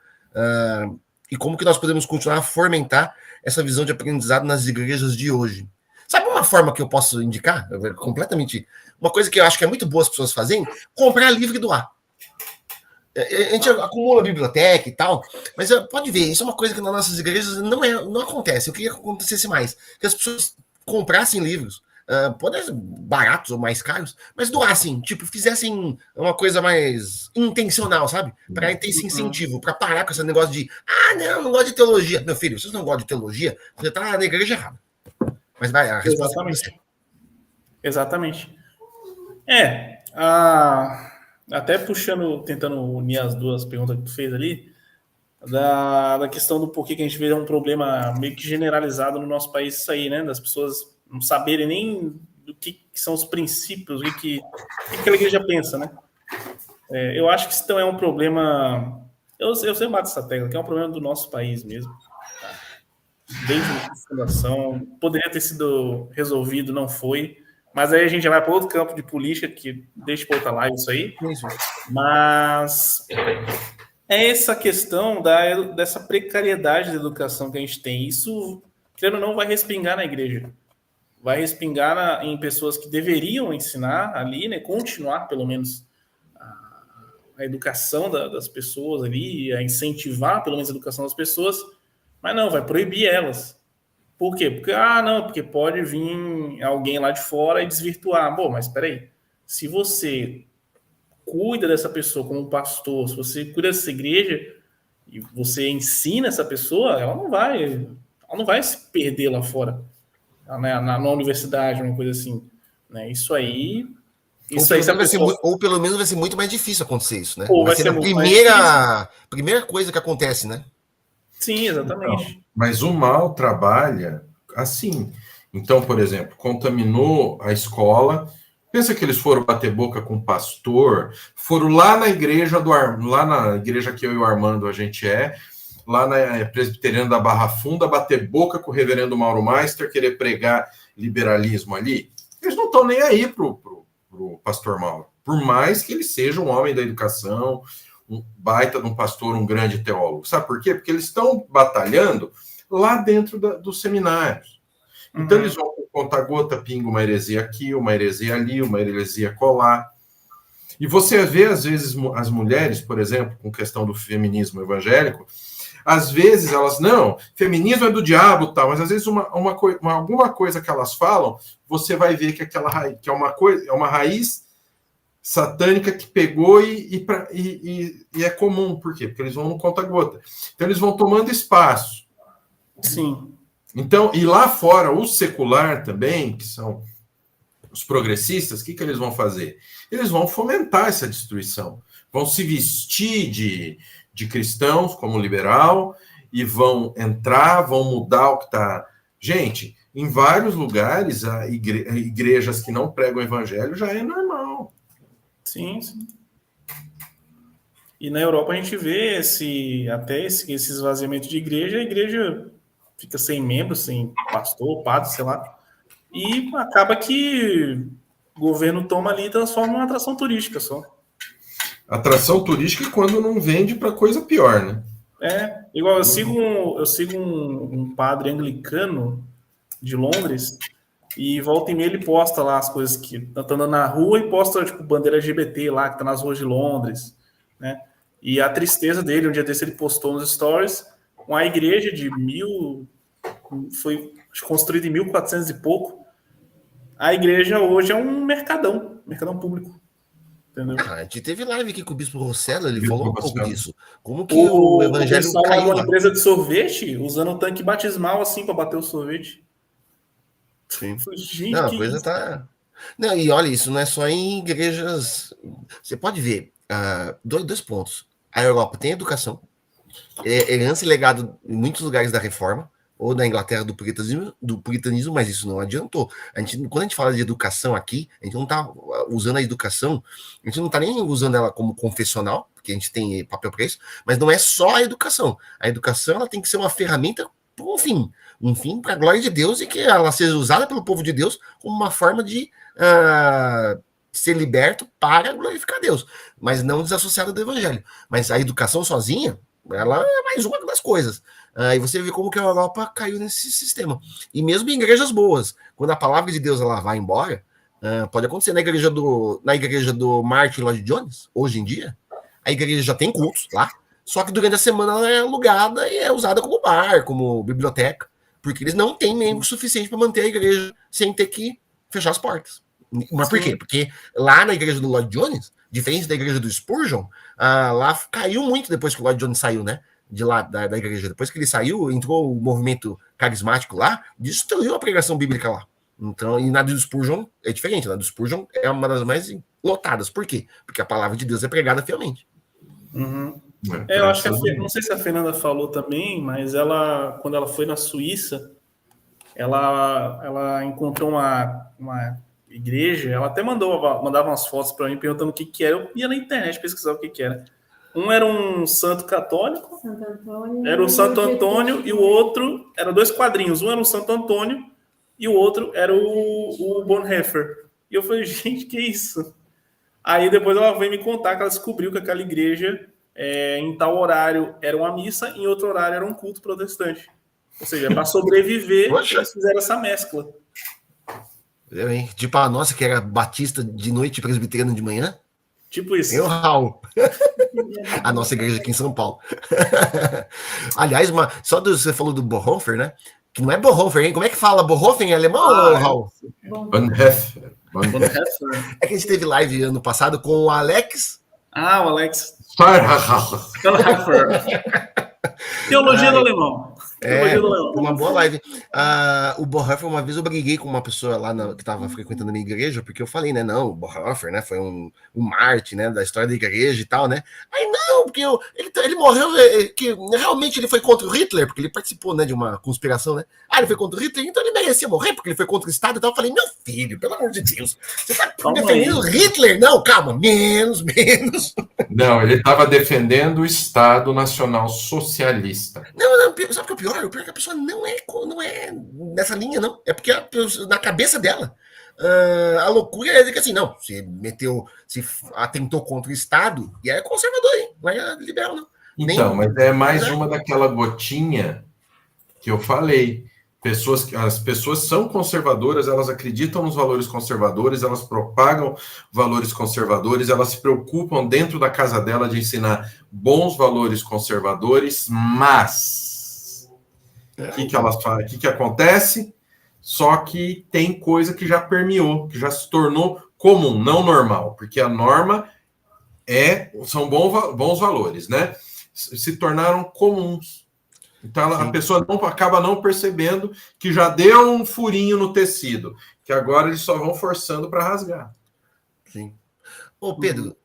E como que nós podemos continuar a fomentar essa visão de aprendizado nas igrejas de hoje. Sabe uma forma que eu posso indicar? Completamente. Uma coisa que eu acho que é muito boa as pessoas fazerem, comprar livro e doar. A gente acumula biblioteca e tal, mas pode ver, isso é uma coisa que nas nossas igrejas não acontece. Eu queria que acontecesse mais. Que as pessoas comprassem livros, podem ser baratos ou mais caros, mas doassem, tipo, fizessem uma coisa mais intencional, sabe? Para ter esse incentivo, para parar com esse negócio de não gosto de teologia. Meu filho, se você não gosta de teologia, você tá na igreja errada. Mas vai, a resposta é você. Exatamente. Até tentando unir as duas perguntas que tu fez ali, da questão do porquê que a gente vê um problema meio que generalizado no nosso país, isso aí, né? Das pessoas não saberem nem do que são os princípios, o que a igreja pensa, né? Eu acho que isso também é um problema. Eu sempre bato essa tecla, que é um problema do nosso país mesmo. Tá? Desde a fundação, poderia ter sido resolvido, não foi. Mas aí a gente já vai para outro campo de política, que deixa para outra live isso aí. Mas é essa questão dessa precariedade da educação que a gente tem. Isso, querendo ou não, vai respingar na igreja. Vai respingar em pessoas que deveriam ensinar ali, né? Continuar, pelo menos, a educação das pessoas ali, a incentivar, pelo menos, a educação das pessoas. Mas não, vai proibir elas. Por quê? Porque pode vir alguém lá de fora e desvirtuar. Bom, mas espera aí. Se você cuida dessa pessoa como pastor, se você cuida dessa igreja e você ensina essa pessoa, ela não vai se perder lá fora, na universidade, uma coisa assim. Né? Isso aí... Ou pelo menos vai ser muito mais difícil acontecer isso, né? Ou vai ser a primeira coisa que acontece, né? Sim, exatamente. Então, mas o mal trabalha assim. Então, por exemplo, contaminou a escola. Pensa que eles foram bater boca com o pastor, foram lá na igreja lá na igreja que eu e o Armando a gente lá na Presbiteriana da Barra Funda, bater boca com o reverendo Mauro Meister, querer pregar liberalismo ali. Eles não estão nem aí pro pastor Mauro. Por mais que ele seja um homem da educação, um baita de um pastor, um grande teólogo. Sabe por quê? Porque eles estão batalhando lá dentro dos seminários. Então eles vão com conta-gota, pinga uma heresia aqui, uma heresia ali, uma heresia colar. E você vê, às vezes, as mulheres, por exemplo, com questão do feminismo evangélico, às vezes elas, não, feminismo é do diabo, tal, mas às vezes alguma coisa que elas falam, você vai ver que aquela raiz, que é uma raiz satânica que pegou e é comum. Por quê? Porque eles vão no conta-gota. Então eles vão tomando espaço. Sim. Então, e lá fora, o secular também, que são os progressistas, o que eles vão fazer? Eles vão fomentar essa destruição. Vão se vestir de cristãos, como liberal, e vão entrar, vão mudar o que está... Gente, em vários lugares, igrejas que não pregam o evangelho já é normal. Sim, sim. E na Europa a gente vê esse esvaziamento de igreja, a igreja fica sem membros, sem pastor, padre, sei lá, e acaba que o governo toma ali e transforma em uma atração turística só. Atração turística quando não vende para coisa pior, né? Igual eu sigo um padre anglicano de Londres, e volta e meia ele posta lá as coisas que tá andando na rua e posta, tipo, bandeira LGBT lá, que tá nas ruas de Londres. né? E a tristeza dele, um dia desse ele postou nos stories, uma igreja de foi construída em 1400 e pouco. A igreja hoje é um mercadão público, entendeu? A gente teve live aqui com o Bispo Rossello, ele falou um pouco disso. Como que O o evangelho pessoal lá de caiu uma lá. empresa de sorvete usando um tanque batismal assim para bater o sorvete. Sim. Gente, Não, a que coisa isso? tá. Não, e olha, isso não é só em igrejas. Você pode ver dois pontos. A Europa tem educação, herança e legado em muitos lugares da reforma, ou da Inglaterra do puritanismo, mas isso não adiantou. Quando a gente fala de educação aqui, a gente não está usando a educação, a gente não está nem usando ela como confessional, porque a gente tem papel para isso, mas não é só a educação. A educação ela tem que ser uma ferramenta para um fim para a glória de Deus e que ela seja usada pelo povo de Deus como uma forma de ser liberto para glorificar Deus, mas não desassociada do evangelho. Mas a educação sozinha, ela é mais uma das coisas. E você vê como que a Europa caiu nesse sistema. E mesmo em igrejas boas, quando a palavra de Deus ela vai embora, pode acontecer na igreja do Martin Lloyd Jones, hoje em dia, a igreja já tem cultos lá, só que durante a semana ela é alugada e é usada como bar, como biblioteca, porque eles não têm membros suficiente para manter a igreja sem ter que fechar as portas. Mas por quê? Porque lá na igreja do Lloyd Jones, diferente da igreja do Spurgeon, lá caiu muito depois que o Lloyd Jones saiu, né? De lá da igreja. Depois que ele saiu, entrou o movimento carismático lá, destruiu a pregação bíblica lá. Então, e na do Spurgeon é diferente. Na do Spurgeon é uma das mais lotadas. Por quê? Porque a palavra de Deus é pregada fielmente. Uhum. Eu acho que não sei se a Fernanda falou também, mas ela, quando ela foi na Suíça, ela encontrou uma igreja, ela até mandava umas fotos para mim perguntando o que era. Eu ia na internet pesquisar o que era. Um era um santo católico, era o Santo Antônio, e o outro era dois quadrinhos. Um era o Santo Antônio e o outro era o Bonhoeffer. E eu falei, gente, que isso? Aí depois ela veio me contar que ela descobriu que aquela igreja, em tal horário era uma missa, em outro horário era um culto protestante. Ou seja, para sobreviver, eles fizeram essa mescla. Tipo a nossa, que era batista de noite e presbiteriana de manhã. Tipo isso. Eu, Raul. A nossa igreja aqui em São Paulo. Aliás, você falou do Bonhoeffer, né? Que não é Bonhoeffer, hein? Como é que fala Bonhoeffer em alemão, Raul? Bonhoeffer. É que a gente teve live ano passado com o Alex. O Alex. Teologia do alemão. Uma boa live. O Bonhoeffer, uma vez eu briguei com uma pessoa lá que estava frequentando a minha igreja, porque eu falei, né, não, o Bonhoeffer, né, foi um Marte, né, da história da igreja e tal, né. Aí, não, porque ele morreu, que realmente ele foi contra o Hitler, porque ele participou, né, de uma conspiração, né. Ele foi contra o Hitler, então ele merecia morrer, porque ele foi contra o Estado e tal. Eu falei, meu filho, pelo amor de Deus, você tá defendendo o Hitler? Não, calma, menos. Não, ele estava defendendo o Estado Nacional Socialista. Não, sabe o que é o pior? O pior é que a pessoa não é nessa linha, não. É porque na cabeça dela, a loucura é que assim, não, se atentou contra o Estado, e é conservador, hein? Não é liberal, não. Então, mas é mais uma daquela gotinha que eu falei. As pessoas são conservadoras, elas acreditam nos valores conservadores, elas propagam valores conservadores, elas se preocupam dentro da casa dela de ensinar bons valores conservadores, mas o que acontece? Só que tem coisa que já permeou, que já se tornou comum, não normal, porque a norma são bons valores, né? Se tornaram comuns. Então a pessoa acaba não percebendo que já deu um furinho no tecido, que agora eles só vão forçando para rasgar. Sim. Ô, Pedro,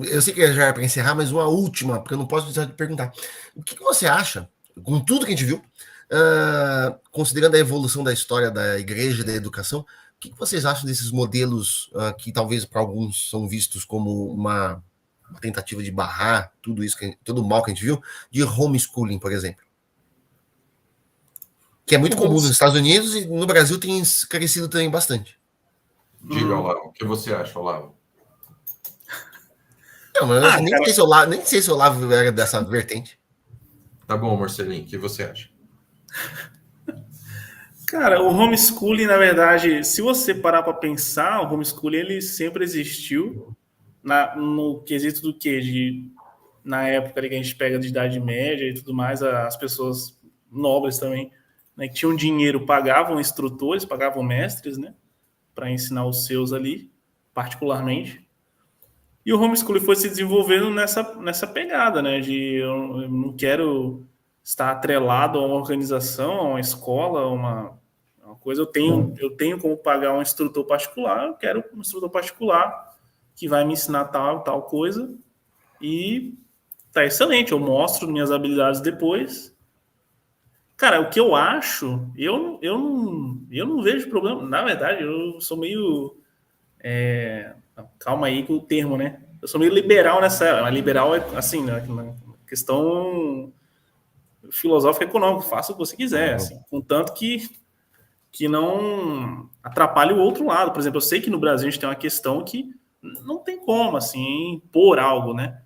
eu sei que já é para encerrar, mas uma última, porque eu não posso deixar de perguntar. O que você acha, com tudo que a gente viu, considerando a evolução da história da igreja e da educação, o que vocês acham desses modelos que talvez para alguns são vistos como uma tentativa de barrar tudo isso, todo o mal que a gente viu, de homeschooling, por exemplo? Que é muito comum nos Estados Unidos e no Brasil tem crescido também bastante. Diga, Olavo, o que você acha, Olavo? Não, mas nem sei se o Olavo era dessa vertente. Tá bom, Marcelinho, o que você acha? Cara, o homeschooling, na verdade, se você parar para pensar, o homeschooling ele sempre existiu. no quesito do quê? Na época ali que a gente pega de Idade Média e tudo mais, as pessoas nobres também, né, que tinham dinheiro, pagavam instrutores, pagavam mestres, né, para ensinar os seus ali, particularmente. E o homeschooling foi se desenvolvendo nessa pegada, né, de eu não quero estar atrelado a uma organização, a uma escola, uma coisa. Eu tenho como pagar um instrutor particular, eu quero um instrutor particular que vai me ensinar tal coisa, e tá excelente, eu mostro minhas habilidades depois. Cara, o que eu acho, eu não vejo problema. Na verdade, eu sou meio... calma aí com o termo, né? Eu sou meio liberal nessa... Liberal é assim, né? Na questão filosófica econômica, faça o que você quiser, assim, contanto que não atrapalhe o outro lado. Por exemplo, eu sei que no Brasil a gente tem uma questão que não tem como, assim, impor algo, né?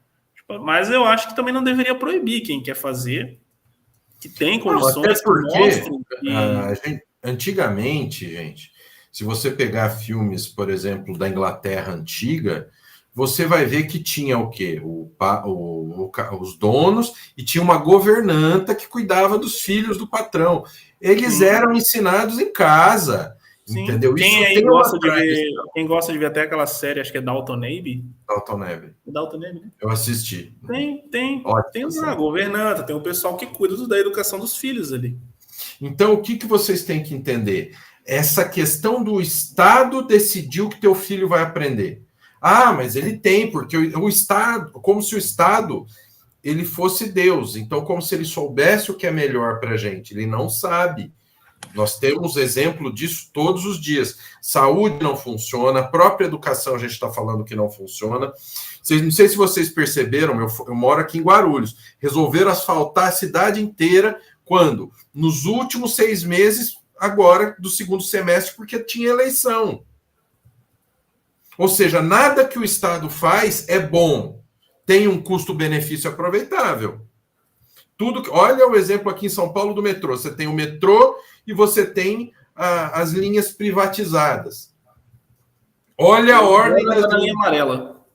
Mas eu acho que também não deveria proibir quem quer fazer, que tem condições, até porque, que antigamente, gente, se você pegar filmes, por exemplo, da Inglaterra antiga, você vai ver que tinha o quê? Os donos, e tinha uma governanta que cuidava dos filhos do patrão. Eles eram ensinados em casa. Sim. Entendeu? Quem Isso aí gosta de ver, quem gosta de ver até aquela série, acho que é Downton Abbey. Downton Abbey. Downton Abbey, né? Eu assisti. Tem uma governanta, tem um pessoal que cuida da educação dos filhos ali. Então, o que vocês têm que entender? Essa questão do Estado decidiu que teu filho vai aprender. Ah, mas ele tem, porque o Estado, como se o Estado ele fosse Deus. Então, como se ele soubesse o que é melhor para a gente. Ele não sabe. Nós temos exemplo disso todos os dias. Saúde não funciona, a própria educação a gente está falando que não funciona. Não sei se vocês perceberam, eu moro aqui em Guarulhos. Resolveram asfaltar a cidade inteira quando? Nos últimos 6 meses, agora, do segundo semestre, porque tinha eleição. Ou seja, nada que o Estado faz é bom. Tem um custo-benefício aproveitável. Olha o exemplo aqui em São Paulo do metrô. Você tem o metrô e você tem as linhas privatizadas. Olha a ordem da linha amarela.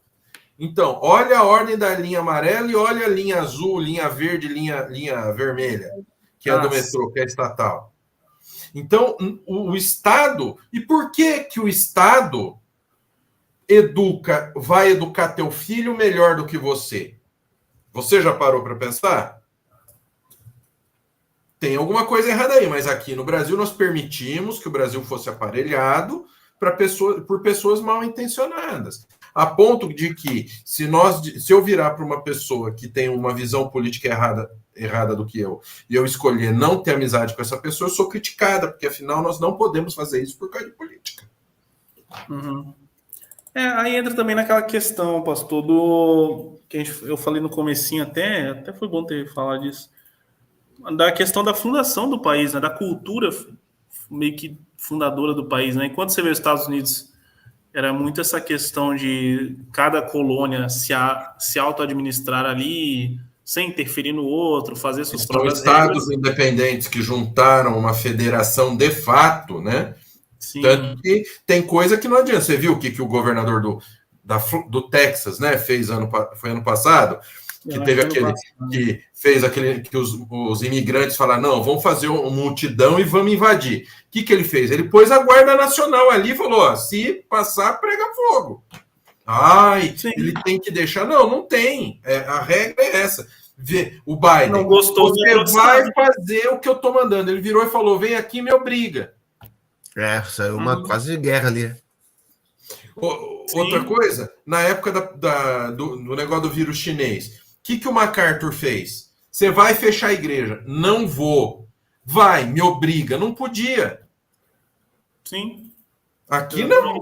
Então, olha a ordem da linha amarela e olha a linha azul, linha verde, linha vermelha, que é a do metrô, que é estatal. Então, o Estado... E por que o Estado vai educar teu filho melhor do que você? Você já parou para pensar? Tem alguma coisa errada aí, mas aqui no Brasil nós permitimos que o Brasil fosse aparelhado por pessoas mal intencionadas. A ponto de que, se eu virar para uma pessoa que tem uma visão política errada do que eu, e eu escolher não ter amizade com essa pessoa, eu sou criticada, porque afinal nós não podemos fazer isso por causa de política. Uhum. Aí entra também naquela questão, pastor, eu falei no comecinho até foi bom ter falado disso, da questão da fundação do país, né, da cultura meio que fundadora do país, né? Enquanto você vê os Estados Unidos, era muito essa questão de cada colônia se auto-administrar ali, sem interferir no outro, fazer suas próprias regras. São estados independentes que juntaram uma federação de fato, né? Sim. Tanto que tem coisa que não adianta. Você viu o que o governador do Texas, né, fez foi ano passado? Que teve que fez aquele que os imigrantes falaram, não, vamos fazer uma multidão e vamos invadir. O que ele fez? Ele pôs a Guarda Nacional ali e falou, ó, se passar, prega fogo. Ai, sim. Ele tem que deixar. Não tem. A regra é essa. O Biden, não gostou, você vai fazer o que eu tô mandando. Ele virou e falou, vem aqui e me obriga. Saiu uma quase guerra ali. Outra coisa, na época do negócio do vírus chinês, o que o MacArthur fez? Você vai fechar a igreja? Não vou. Vai, me obriga. Não podia. Sim. Aqui não.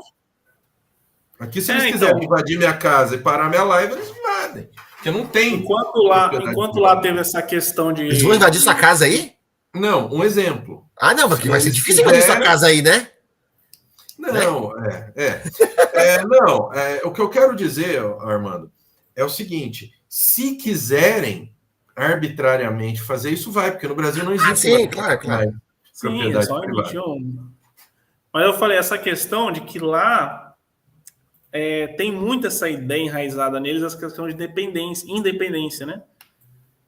Aqui, se eles quiserem invadir minha casa e parar minha live, eles invadem. Porque não tem. Enquanto lá teve essa questão de... Eles vão invadir sua casa aí? Não, um exemplo. Não, porque vai ser difícil invadir sua casa aí, né? Não, o que eu quero dizer, Armando, é o seguinte: se quiserem arbitrariamente fazer isso, vai, porque no Brasil não existe. Sim, claro. Propriedade só privada. Mas eu falei, essa questão de que lá tem muito essa ideia enraizada neles, essa questão de independência, né?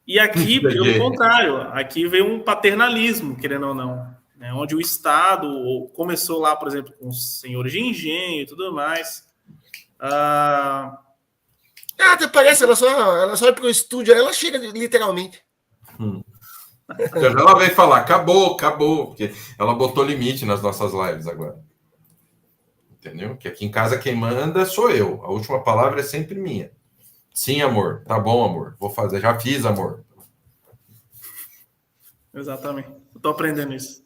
E aqui, pelo contrário, aqui veio um paternalismo, querendo ou não, né? Onde o Estado começou lá, por exemplo, com os senhores de engenho e tudo mais. Até parece, ela só vai pro estúdio, ela chega literalmente. Ela veio falar, acabou, porque ela botou limite nas nossas lives agora. Entendeu? Que aqui em casa quem manda sou eu. A última palavra é sempre minha. Sim, amor. Tá bom, amor. Vou fazer. Já fiz, amor. Exatamente. Eu tô aprendendo isso.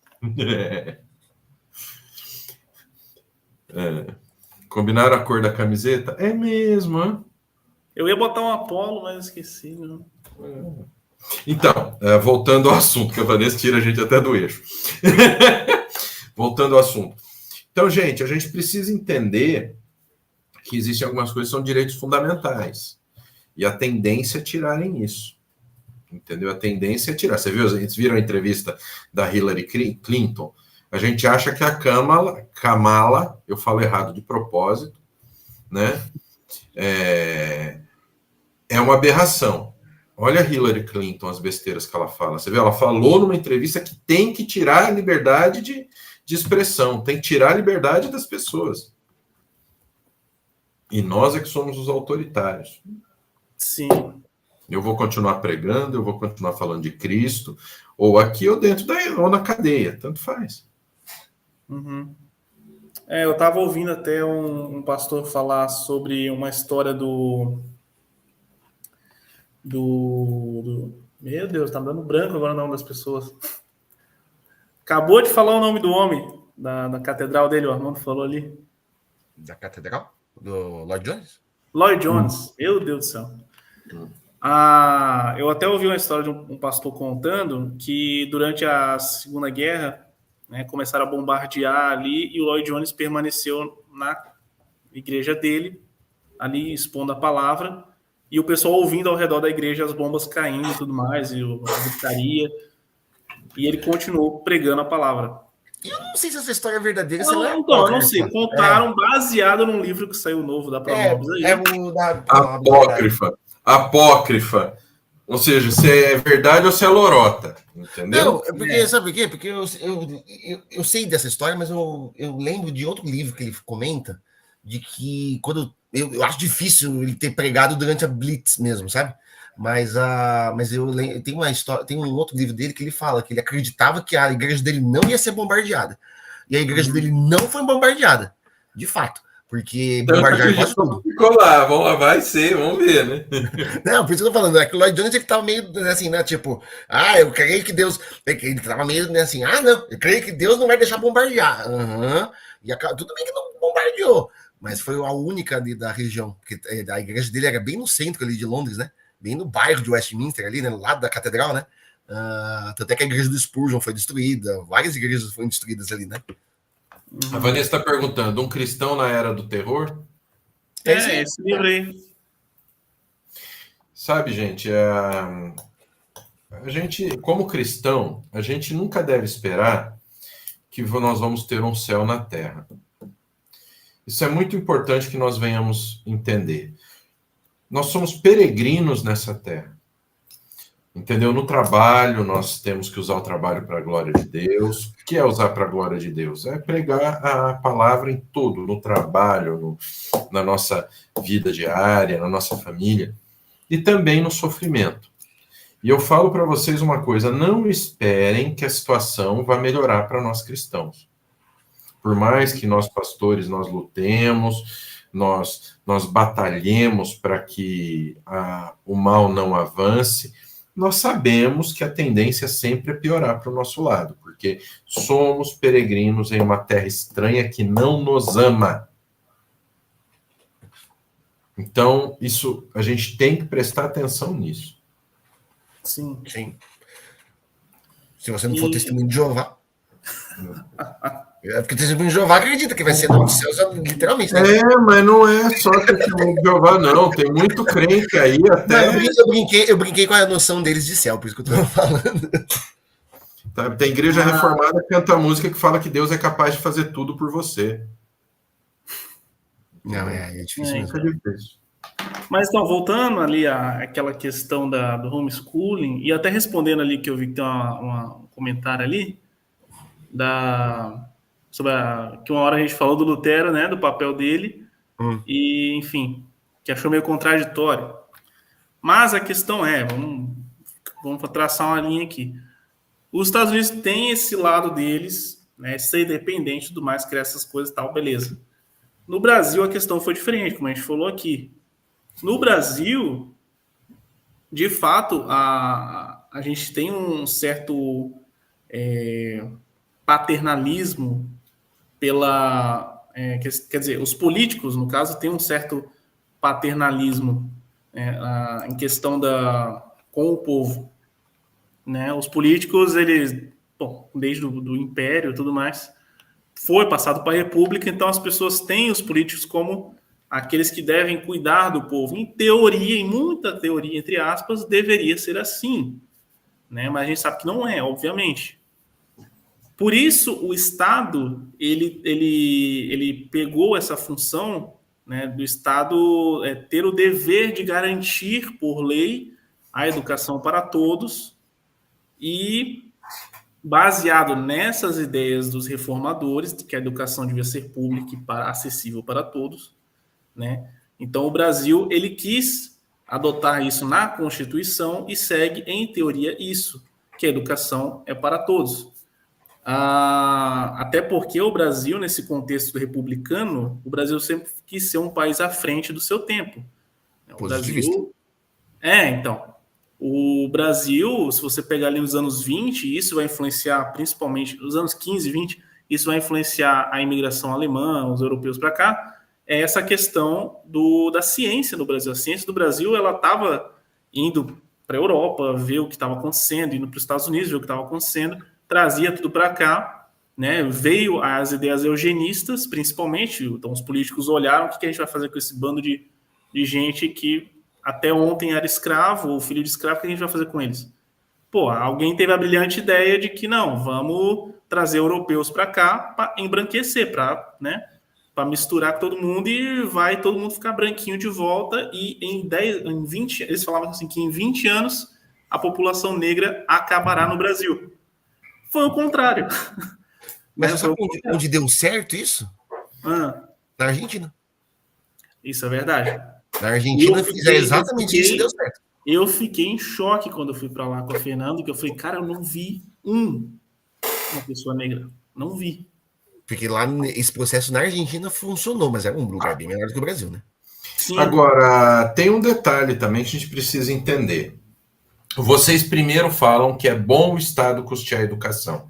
Combinaram a cor da camiseta? É mesmo, hein? Eu ia botar um Apollo, mas esqueci. Não. Então, voltando ao assunto, que a Vanessa tira a gente até do eixo. Voltando ao assunto. Então, gente, a gente precisa entender que existem algumas coisas que são direitos fundamentais. E a tendência é tirarem isso. Entendeu? A tendência é tirar. Vocês viram a entrevista da Hillary Clinton? A gente acha que a Kamala, eu falo errado de propósito, né? É uma aberração. Olha a Hillary Clinton, as besteiras que ela fala. Você vê, ela falou numa entrevista que tem que tirar a liberdade de expressão, tem que tirar a liberdade das pessoas. E nós é que somos os autoritários. Sim. Eu vou continuar pregando, eu vou continuar falando de Cristo, ou aqui ou dentro ou na cadeia, tanto faz. Uhum. Eu estava ouvindo até um pastor falar sobre uma história do... Meu Deus, tá dando branco agora o nome das pessoas. Acabou de falar o nome do homem da catedral dele, o Armando falou ali. Da catedral? Do Lloyd Jones? Lloyd Jones, meu Deus do céu. Eu até ouvi uma história de um pastor contando que durante a Segunda Guerra, né, começaram a bombardear ali e o Lloyd Jones permaneceu na igreja dele, ali expondo a palavra, e o pessoal ouvindo ao redor da igreja as bombas caindo e tudo mais, e a gritaria, e ele continuou pregando a palavra. Eu não sei se essa história é verdadeira. Eu não sei. Contaram baseado num livro que saiu novo da Pronobis aí. O da Apócrifa. Ou seja, se é verdade ou se é lorota. Entendeu? Não, porque, sabe por quê? Porque eu sei dessa história, mas eu lembro de outro livro que ele comenta, de que quando eu acho difícil ele ter pregado durante a Blitz mesmo, sabe? Mas eu lembro, tem uma história, tem um outro livro dele que ele fala que ele acreditava que a igreja dele não ia ser bombardeada. E a igreja dele não foi bombardeada, de fato. Porque bombardearam quase tudo. Ficou lá, vai ser, vamos ver, né? Não, por isso que eu tô falando, é que o Lloyd Jones ele tava meio assim, né? Tipo, eu creio que Deus. Ele tava meio assim, não, eu creio que Deus não vai deixar bombardear. E tudo bem que não bombardeou, mas foi a única ali da região, porque a igreja dele era bem no centro ali de Londres, né? Bem no bairro de Westminster, ali, né? No lado da catedral, né? Tanto é que a igreja do Spurgeon foi destruída, várias igrejas foram destruídas ali, né? A Vanessa está perguntando, um cristão na era do terror? Esse livro aí. Sabe, gente, a gente, como cristão, a gente nunca deve esperar que nós vamos ter um céu na terra. Isso é muito importante que nós venhamos entender. Nós somos peregrinos nessa terra. Entendeu? No trabalho, nós temos que usar o trabalho para a glória de Deus. O que é usar para a glória de Deus? É pregar a palavra em tudo, no trabalho, na nossa vida diária, na nossa família, e também no sofrimento. E eu falo para vocês uma coisa, não esperem que a situação vá melhorar para nós cristãos. Por mais que nós pastores, nós lutemos, nós batalhemos para que o mal não avance, nós sabemos que a tendência sempre é piorar para o nosso lado, porque somos peregrinos em uma terra estranha que não nos ama. Então, isso, a gente tem que prestar atenção nisso. Sim. Se você não for testemunho de Jeová. Porque testemunho de Jeová acredita que vai ser no céu, literalmente. Né? Mas não é só testemunho de Jeová, não. Tem muito crente aí até. Eu brinquei com a noção deles de céu, por isso que eu tô falando. Tá, tem igreja reformada que canta música que fala que Deus é capaz de fazer tudo por você. Não, é difícil mesmo. É difícil. Mas então, voltando ali àquela questão do homeschooling, e até respondendo ali que eu vi que tem um comentário ali, sobre que uma hora a gente falou do Lutero, né, do papel dele, e enfim, que achou meio contraditório. Mas a questão é, vamos traçar uma linha aqui. Os Estados Unidos têm esse lado deles, né, ser independente e tudo mais, criar essas coisas e tal, beleza. No Brasil a questão foi diferente, como a gente falou aqui. No Brasil, de fato, a gente tem um certo paternalismo quer dizer, os políticos, no caso, têm um certo paternalismo em questão com o povo. Né? Os políticos, eles, desde do Império e tudo mais, foi passado para a República, então as pessoas têm os políticos como aqueles que devem cuidar do povo. Em teoria, em muita teoria, entre aspas, deveria ser assim. Né? Mas a gente sabe que não é, obviamente. Por isso, o Estado, ele pegou essa função, né, do Estado ter o dever de garantir, por lei, a educação para todos, e baseado nessas ideias dos reformadores, de que a educação devia ser pública e acessível para todos, né? Então, o Brasil ele quis adotar isso na Constituição e segue, em teoria, isso, que a educação é para todos. Até porque o Brasil, nesse contexto republicano, o Brasil sempre quis ser um país à frente do seu tempo. O Brasil... então... O Brasil, se você pegar ali nos anos 20, isso vai influenciar principalmente, nos anos 15, 20, isso vai influenciar a imigração alemã, os europeus para cá, é essa questão da ciência no Brasil. A ciência do Brasil, ela estava indo para a Europa, ver o que estava acontecendo, indo para os Estados Unidos, ver o que estava acontecendo, trazia tudo para cá, né? Veio as ideias eugenistas, principalmente, então os políticos olharam o que a gente vai fazer com esse bando de gente que até ontem era escravo, ou filho de escravo, o que a gente vai fazer com eles? Alguém teve a brilhante ideia de que não, vamos trazer europeus para cá para embranquecer, para misturar com todo mundo e vai todo mundo ficar branquinho de volta e em 20, eles falavam assim que em 20 anos a população negra acabará no Brasil. Foi o contrário. Mas você sabe onde deu certo isso? Na Argentina. Isso é verdade. Na Argentina fizeram exatamente isso e deu certo. Eu fiquei em choque quando eu fui para lá com a Fernanda, que eu falei, cara, eu não vi uma pessoa negra. Não vi. Porque lá esse processo na Argentina funcionou, mas é um lugar bem menor do que o Brasil, né? Sim. Agora, tem um detalhe também que a gente precisa entender. Vocês primeiro falam que é bom o Estado custear a educação.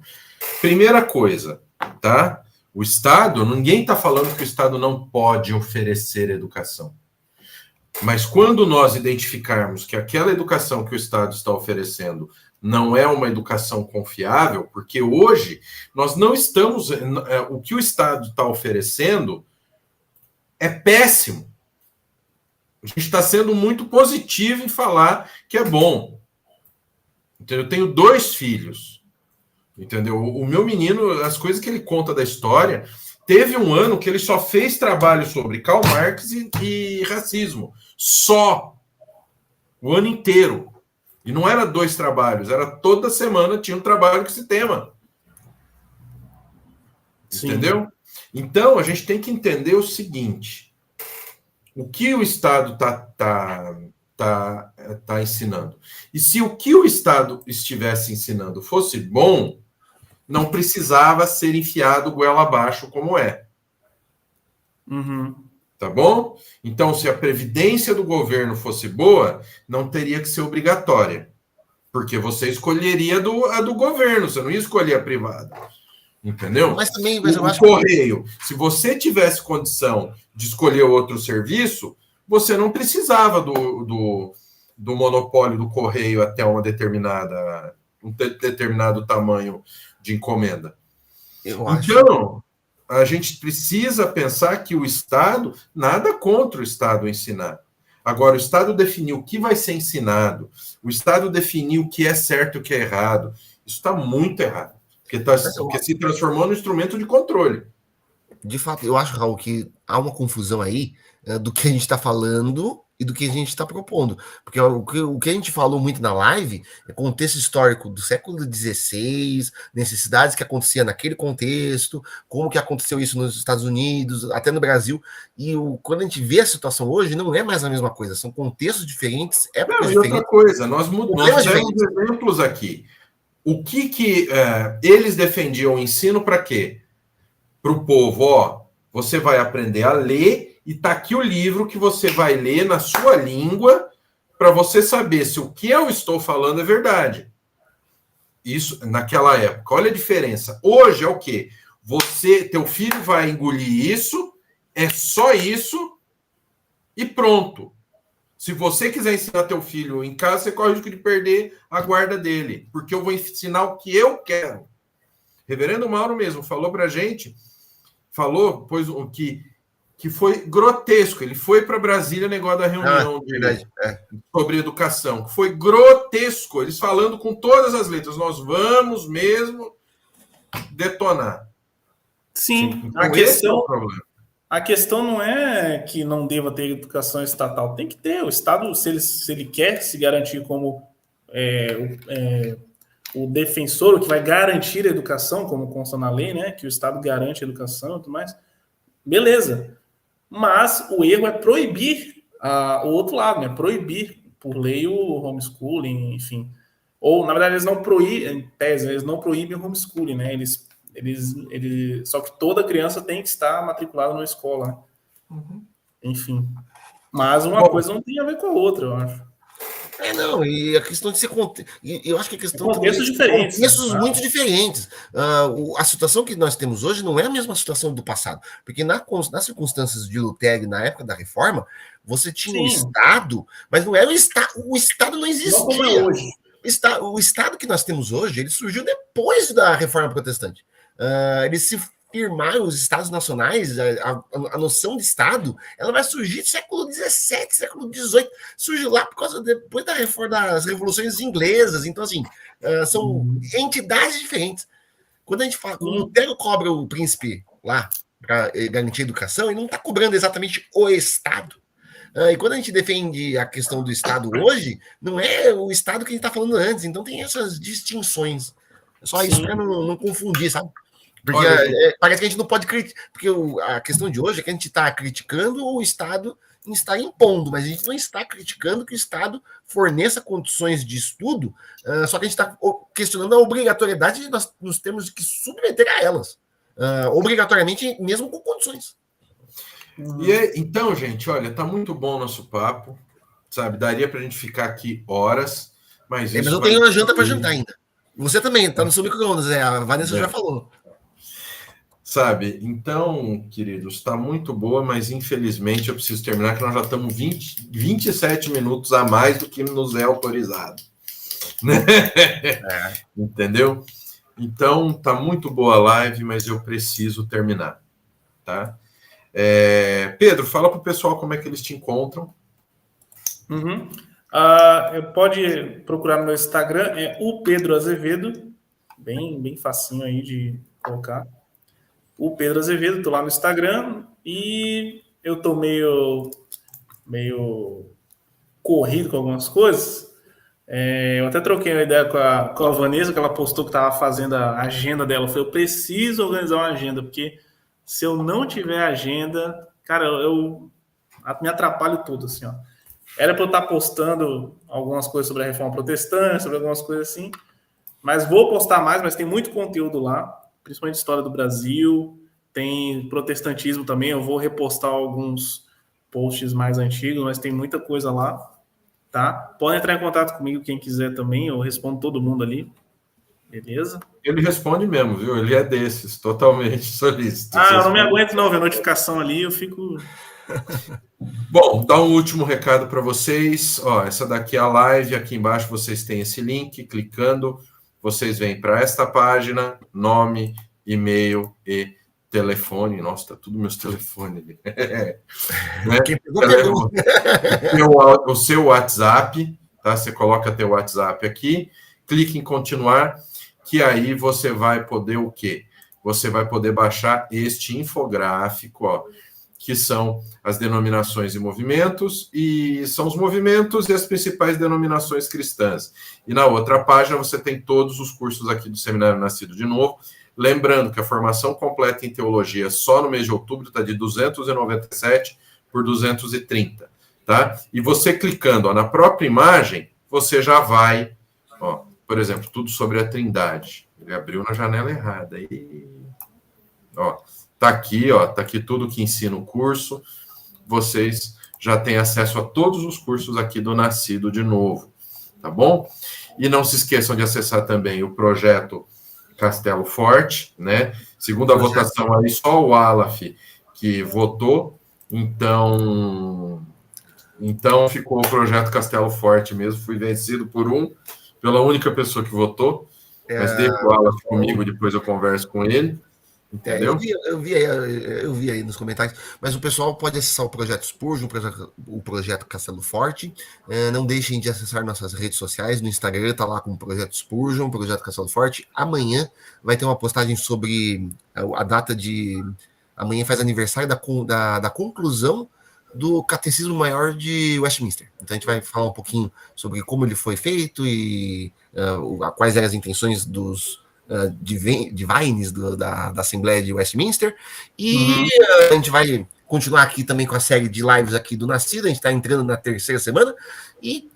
Primeira coisa, tá? O Estado, ninguém está falando que o Estado não pode oferecer educação. Mas quando nós identificarmos que aquela educação que o Estado está oferecendo não é uma educação confiável, porque hoje nós não estamos... O que o Estado está oferecendo é péssimo. A gente está sendo muito positivo em falar que é bom. Então, eu tenho 2 filhos. Entendeu? O meu menino, as coisas que ele conta da história... Teve um ano que ele só fez trabalho sobre Karl Marx e racismo. Só. O ano inteiro. E não era 2 trabalhos, era toda semana tinha um trabalho com esse tema. Sim. Entendeu? Então, a gente tem que entender o seguinte. O que o Estado tá ensinando? E se o que o Estado estivesse ensinando fosse bom... não precisava ser enfiado goela abaixo como é. Uhum. Tá bom? Então, se a previdência do governo fosse boa, não teria que ser obrigatória. Porque você escolheria a do governo, você não ia escolher a privada. Entendeu? Mas também, eu acho correio, se você tivesse condição de escolher outro serviço, você não precisava do monopólio do correio até um determinado tamanho de encomenda. Então, a gente precisa pensar que o Estado, nada contra o Estado ensinar. Agora, o Estado definiu o que vai ser ensinado, o Estado definiu o que é certo e o que é errado. Isso está muito errado, porque se transformou no instrumento de controle. de fato, eu acho, Raul, que há uma confusão aí do que a gente está falando e do que a gente está propondo. Porque o que a gente falou muito na live é contexto histórico do século XVI, necessidades que aconteciam naquele contexto, como que aconteceu isso nos Estados Unidos, até no Brasil. E quando a gente vê a situação hoje, não é mais a mesma coisa. São contextos diferentes, épocas e outra diferentes. coisa, nós fizemos exemplos aqui. O que eles defendiam o ensino para quê? Para o povo, ó, você vai aprender a ler e tá aqui o livro que você vai ler na sua língua para você saber se o que eu estou falando é verdade. Isso naquela época. Olha a diferença. Hoje é o quê? Teu filho vai engolir isso, é só isso e pronto. Se você quiser ensinar teu filho em casa, você corre o risco de perder a guarda dele, porque eu vou ensinar o que eu quero. Reverendo Mauro mesmo falou pra gente, pois o que foi grotesco. Ele foi para Brasília, negócio da reunião sobre educação. Foi grotesco. Eles falando com todas as letras. Nós vamos mesmo detonar. Sim, então, esse é o problema. A questão não é que não deva ter educação estatal. Tem que ter. O Estado, se ele quer se garantir como o defensor, o que vai garantir a educação, como consta na lei, né? Que o Estado garante a educação e tudo mais. Beleza. Mas o erro é proibir o outro lado, né? Proibir por lei o homeschooling, enfim. Ou, na verdade, eles não proíbem, em tese, eles não proíbem o homeschooling, né? Só que toda criança tem que estar matriculada numa escola, né? Uhum. Enfim. Mas uma coisa não tem a ver com a outra, eu acho. Não, e a questão de ser eu acho que a questão contextos diferentes, contextos muito diferentes. A situação que nós temos hoje não é a mesma situação do passado, porque nas circunstâncias de Lutero, na época da Reforma, você tinha o Estado, mas não era o Estado não existia. Não como é hoje. O Estado que nós temos hoje, ele surgiu depois da Reforma Protestante. Eles se firmar os Estados nacionais, a noção de Estado, ela vai surgir do século XVII, século XVIII, surge lá por causa depois da reforma das revoluções inglesas. Então, assim, são entidades diferentes. Quando a gente fala, quando o Lutero cobra o príncipe lá para garantir a educação, ele não está cobrando exatamente o Estado. E quando a gente defende a questão do Estado hoje, não é o Estado que a gente está falando antes, então tem essas distinções. Só isso para não confundir, sabe? Porque parece que a gente não pode criticar, porque a questão de hoje é que a gente está criticando o Estado em estar impondo, mas a gente não está criticando que o Estado forneça condições de estudo, só que a gente está questionando a obrigatoriedade de nós nos termos que submeter a elas, obrigatoriamente, mesmo com condições. Então, gente, olha, tá muito bom o nosso papo, sabe? Daria para a gente ficar aqui horas, mas eu tenho uma janta para jantar ainda. Você também, tá no seu micro-ondas, a Vanessa já falou. Sabe? Então, queridos, está muito boa, mas infelizmente eu preciso terminar, que nós já estamos 27 minutos a mais do que nos é autorizado. Né? Entendeu? Então, tá muito boa a live, mas eu preciso terminar. Tá? Pedro, fala para o pessoal como é que eles te encontram. Pode procurar no meu Instagram, o Pedro Azevedo, bem facinho aí de colocar. O Pedro Azevedo, tô lá no Instagram e eu tô meio corrido com algumas coisas. Eu até troquei uma ideia com a Vanessa, que ela postou que tava fazendo a agenda dela. Eu falei, eu preciso organizar uma agenda, porque se eu não tiver agenda, cara, eu me atrapalho tudo, assim, ó. Era para eu estar postando algumas coisas sobre a Reforma Protestante, sobre algumas coisas assim, mas vou postar mais, mas tem muito conteúdo lá, principalmente história do Brasil, tem protestantismo também, eu vou repostar alguns posts mais antigos, mas tem muita coisa lá, tá? Pode entrar em contato comigo quem quiser também, eu respondo todo mundo ali, beleza? Ele responde mesmo, viu? Ele é desses, totalmente solícito. Eu não me aguento não ver notificação ali, eu fico... Bom, dá um último recado para vocês. Essa daqui é a live, aqui embaixo vocês têm esse link, clicando, vocês vêm para esta página, nome, e-mail e telefone. Nossa, tá tudo meus telefones ali. Né? O seu WhatsApp, tá? Você coloca teu WhatsApp aqui, clique em continuar, que aí você vai poder o quê? você vai poder baixar este infográfico, ó, que são as denominações e movimentos, e são os movimentos e as principais denominações cristãs. E na outra página você tem todos os cursos aqui do Seminário Nascido de Novo. Lembrando que a formação completa em teologia só no mês de outubro está de 297 por 230, tá? E você clicando, ó, na própria imagem, você já vai, ó, por exemplo, tudo sobre a Trindade. Ele abriu na janela errada. E, ó, tá aqui tudo que ensina o curso. Vocês já têm acesso a todos os cursos aqui do Nascido de Novo, tá bom? E não se esqueçam de acessar também o projeto Castelo Forte, né? Segundo a votação aí, só o Alaf que votou, então ficou o projeto Castelo Forte mesmo, fui vencido pela única pessoa que votou, mas deixa o Alaf comigo, depois eu converso com ele. Entendeu? Eu vi aí nos comentários, mas o pessoal pode acessar o projeto Spurgeon, o projeto Castelo Forte. Não deixem de acessar nossas redes sociais. No Instagram tá lá com o projeto Spurgeon, projeto Castelo Forte. Amanhã vai ter uma postagem sobre a data de. Amanhã faz aniversário da conclusão do Catecismo Maior de Westminster. Então a gente vai falar um pouquinho sobre como ele foi feito e quais eram as intenções dos divines da Assembleia de Westminster, e a gente vai continuar aqui também com a série de lives aqui do Nascido. A gente está entrando na terceira semana, e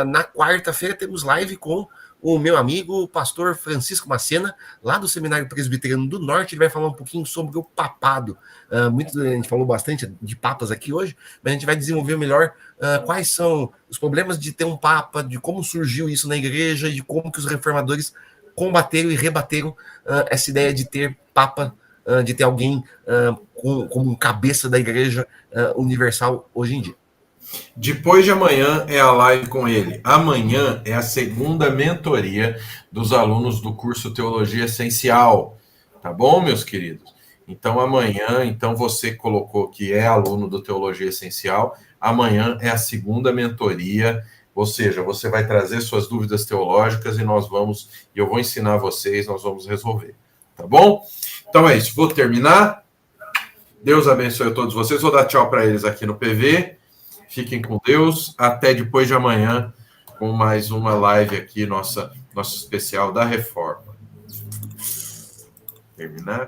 na quarta-feira temos live com o meu amigo, o pastor Francisco Macena, lá do Seminário Presbiteriano do Norte. Ele vai falar um pouquinho sobre o papado. A gente falou bastante de papas aqui hoje, mas a gente vai desenvolver melhor quais são os problemas de ter um papa, de como surgiu isso na igreja, de como que os reformadores combateram e rebateram essa ideia de ter papa, de ter alguém como cabeça da igreja universal hoje em dia. Depois de amanhã é a live com ele. Amanhã é a segunda mentoria dos alunos do curso Teologia Essencial. Tá bom, meus queridos? Então, amanhã, você colocou que é aluno do Teologia Essencial. Amanhã é a segunda mentoria. Ou seja, você vai trazer suas dúvidas teológicas e eu vou ensinar vocês, nós vamos resolver. Tá bom? Então é isso. Vou terminar. Deus abençoe a todos vocês. Vou dar tchau para eles aqui no PV. Fiquem com Deus. Até depois de amanhã, com mais uma live aqui, nosso especial da Reforma. Terminar.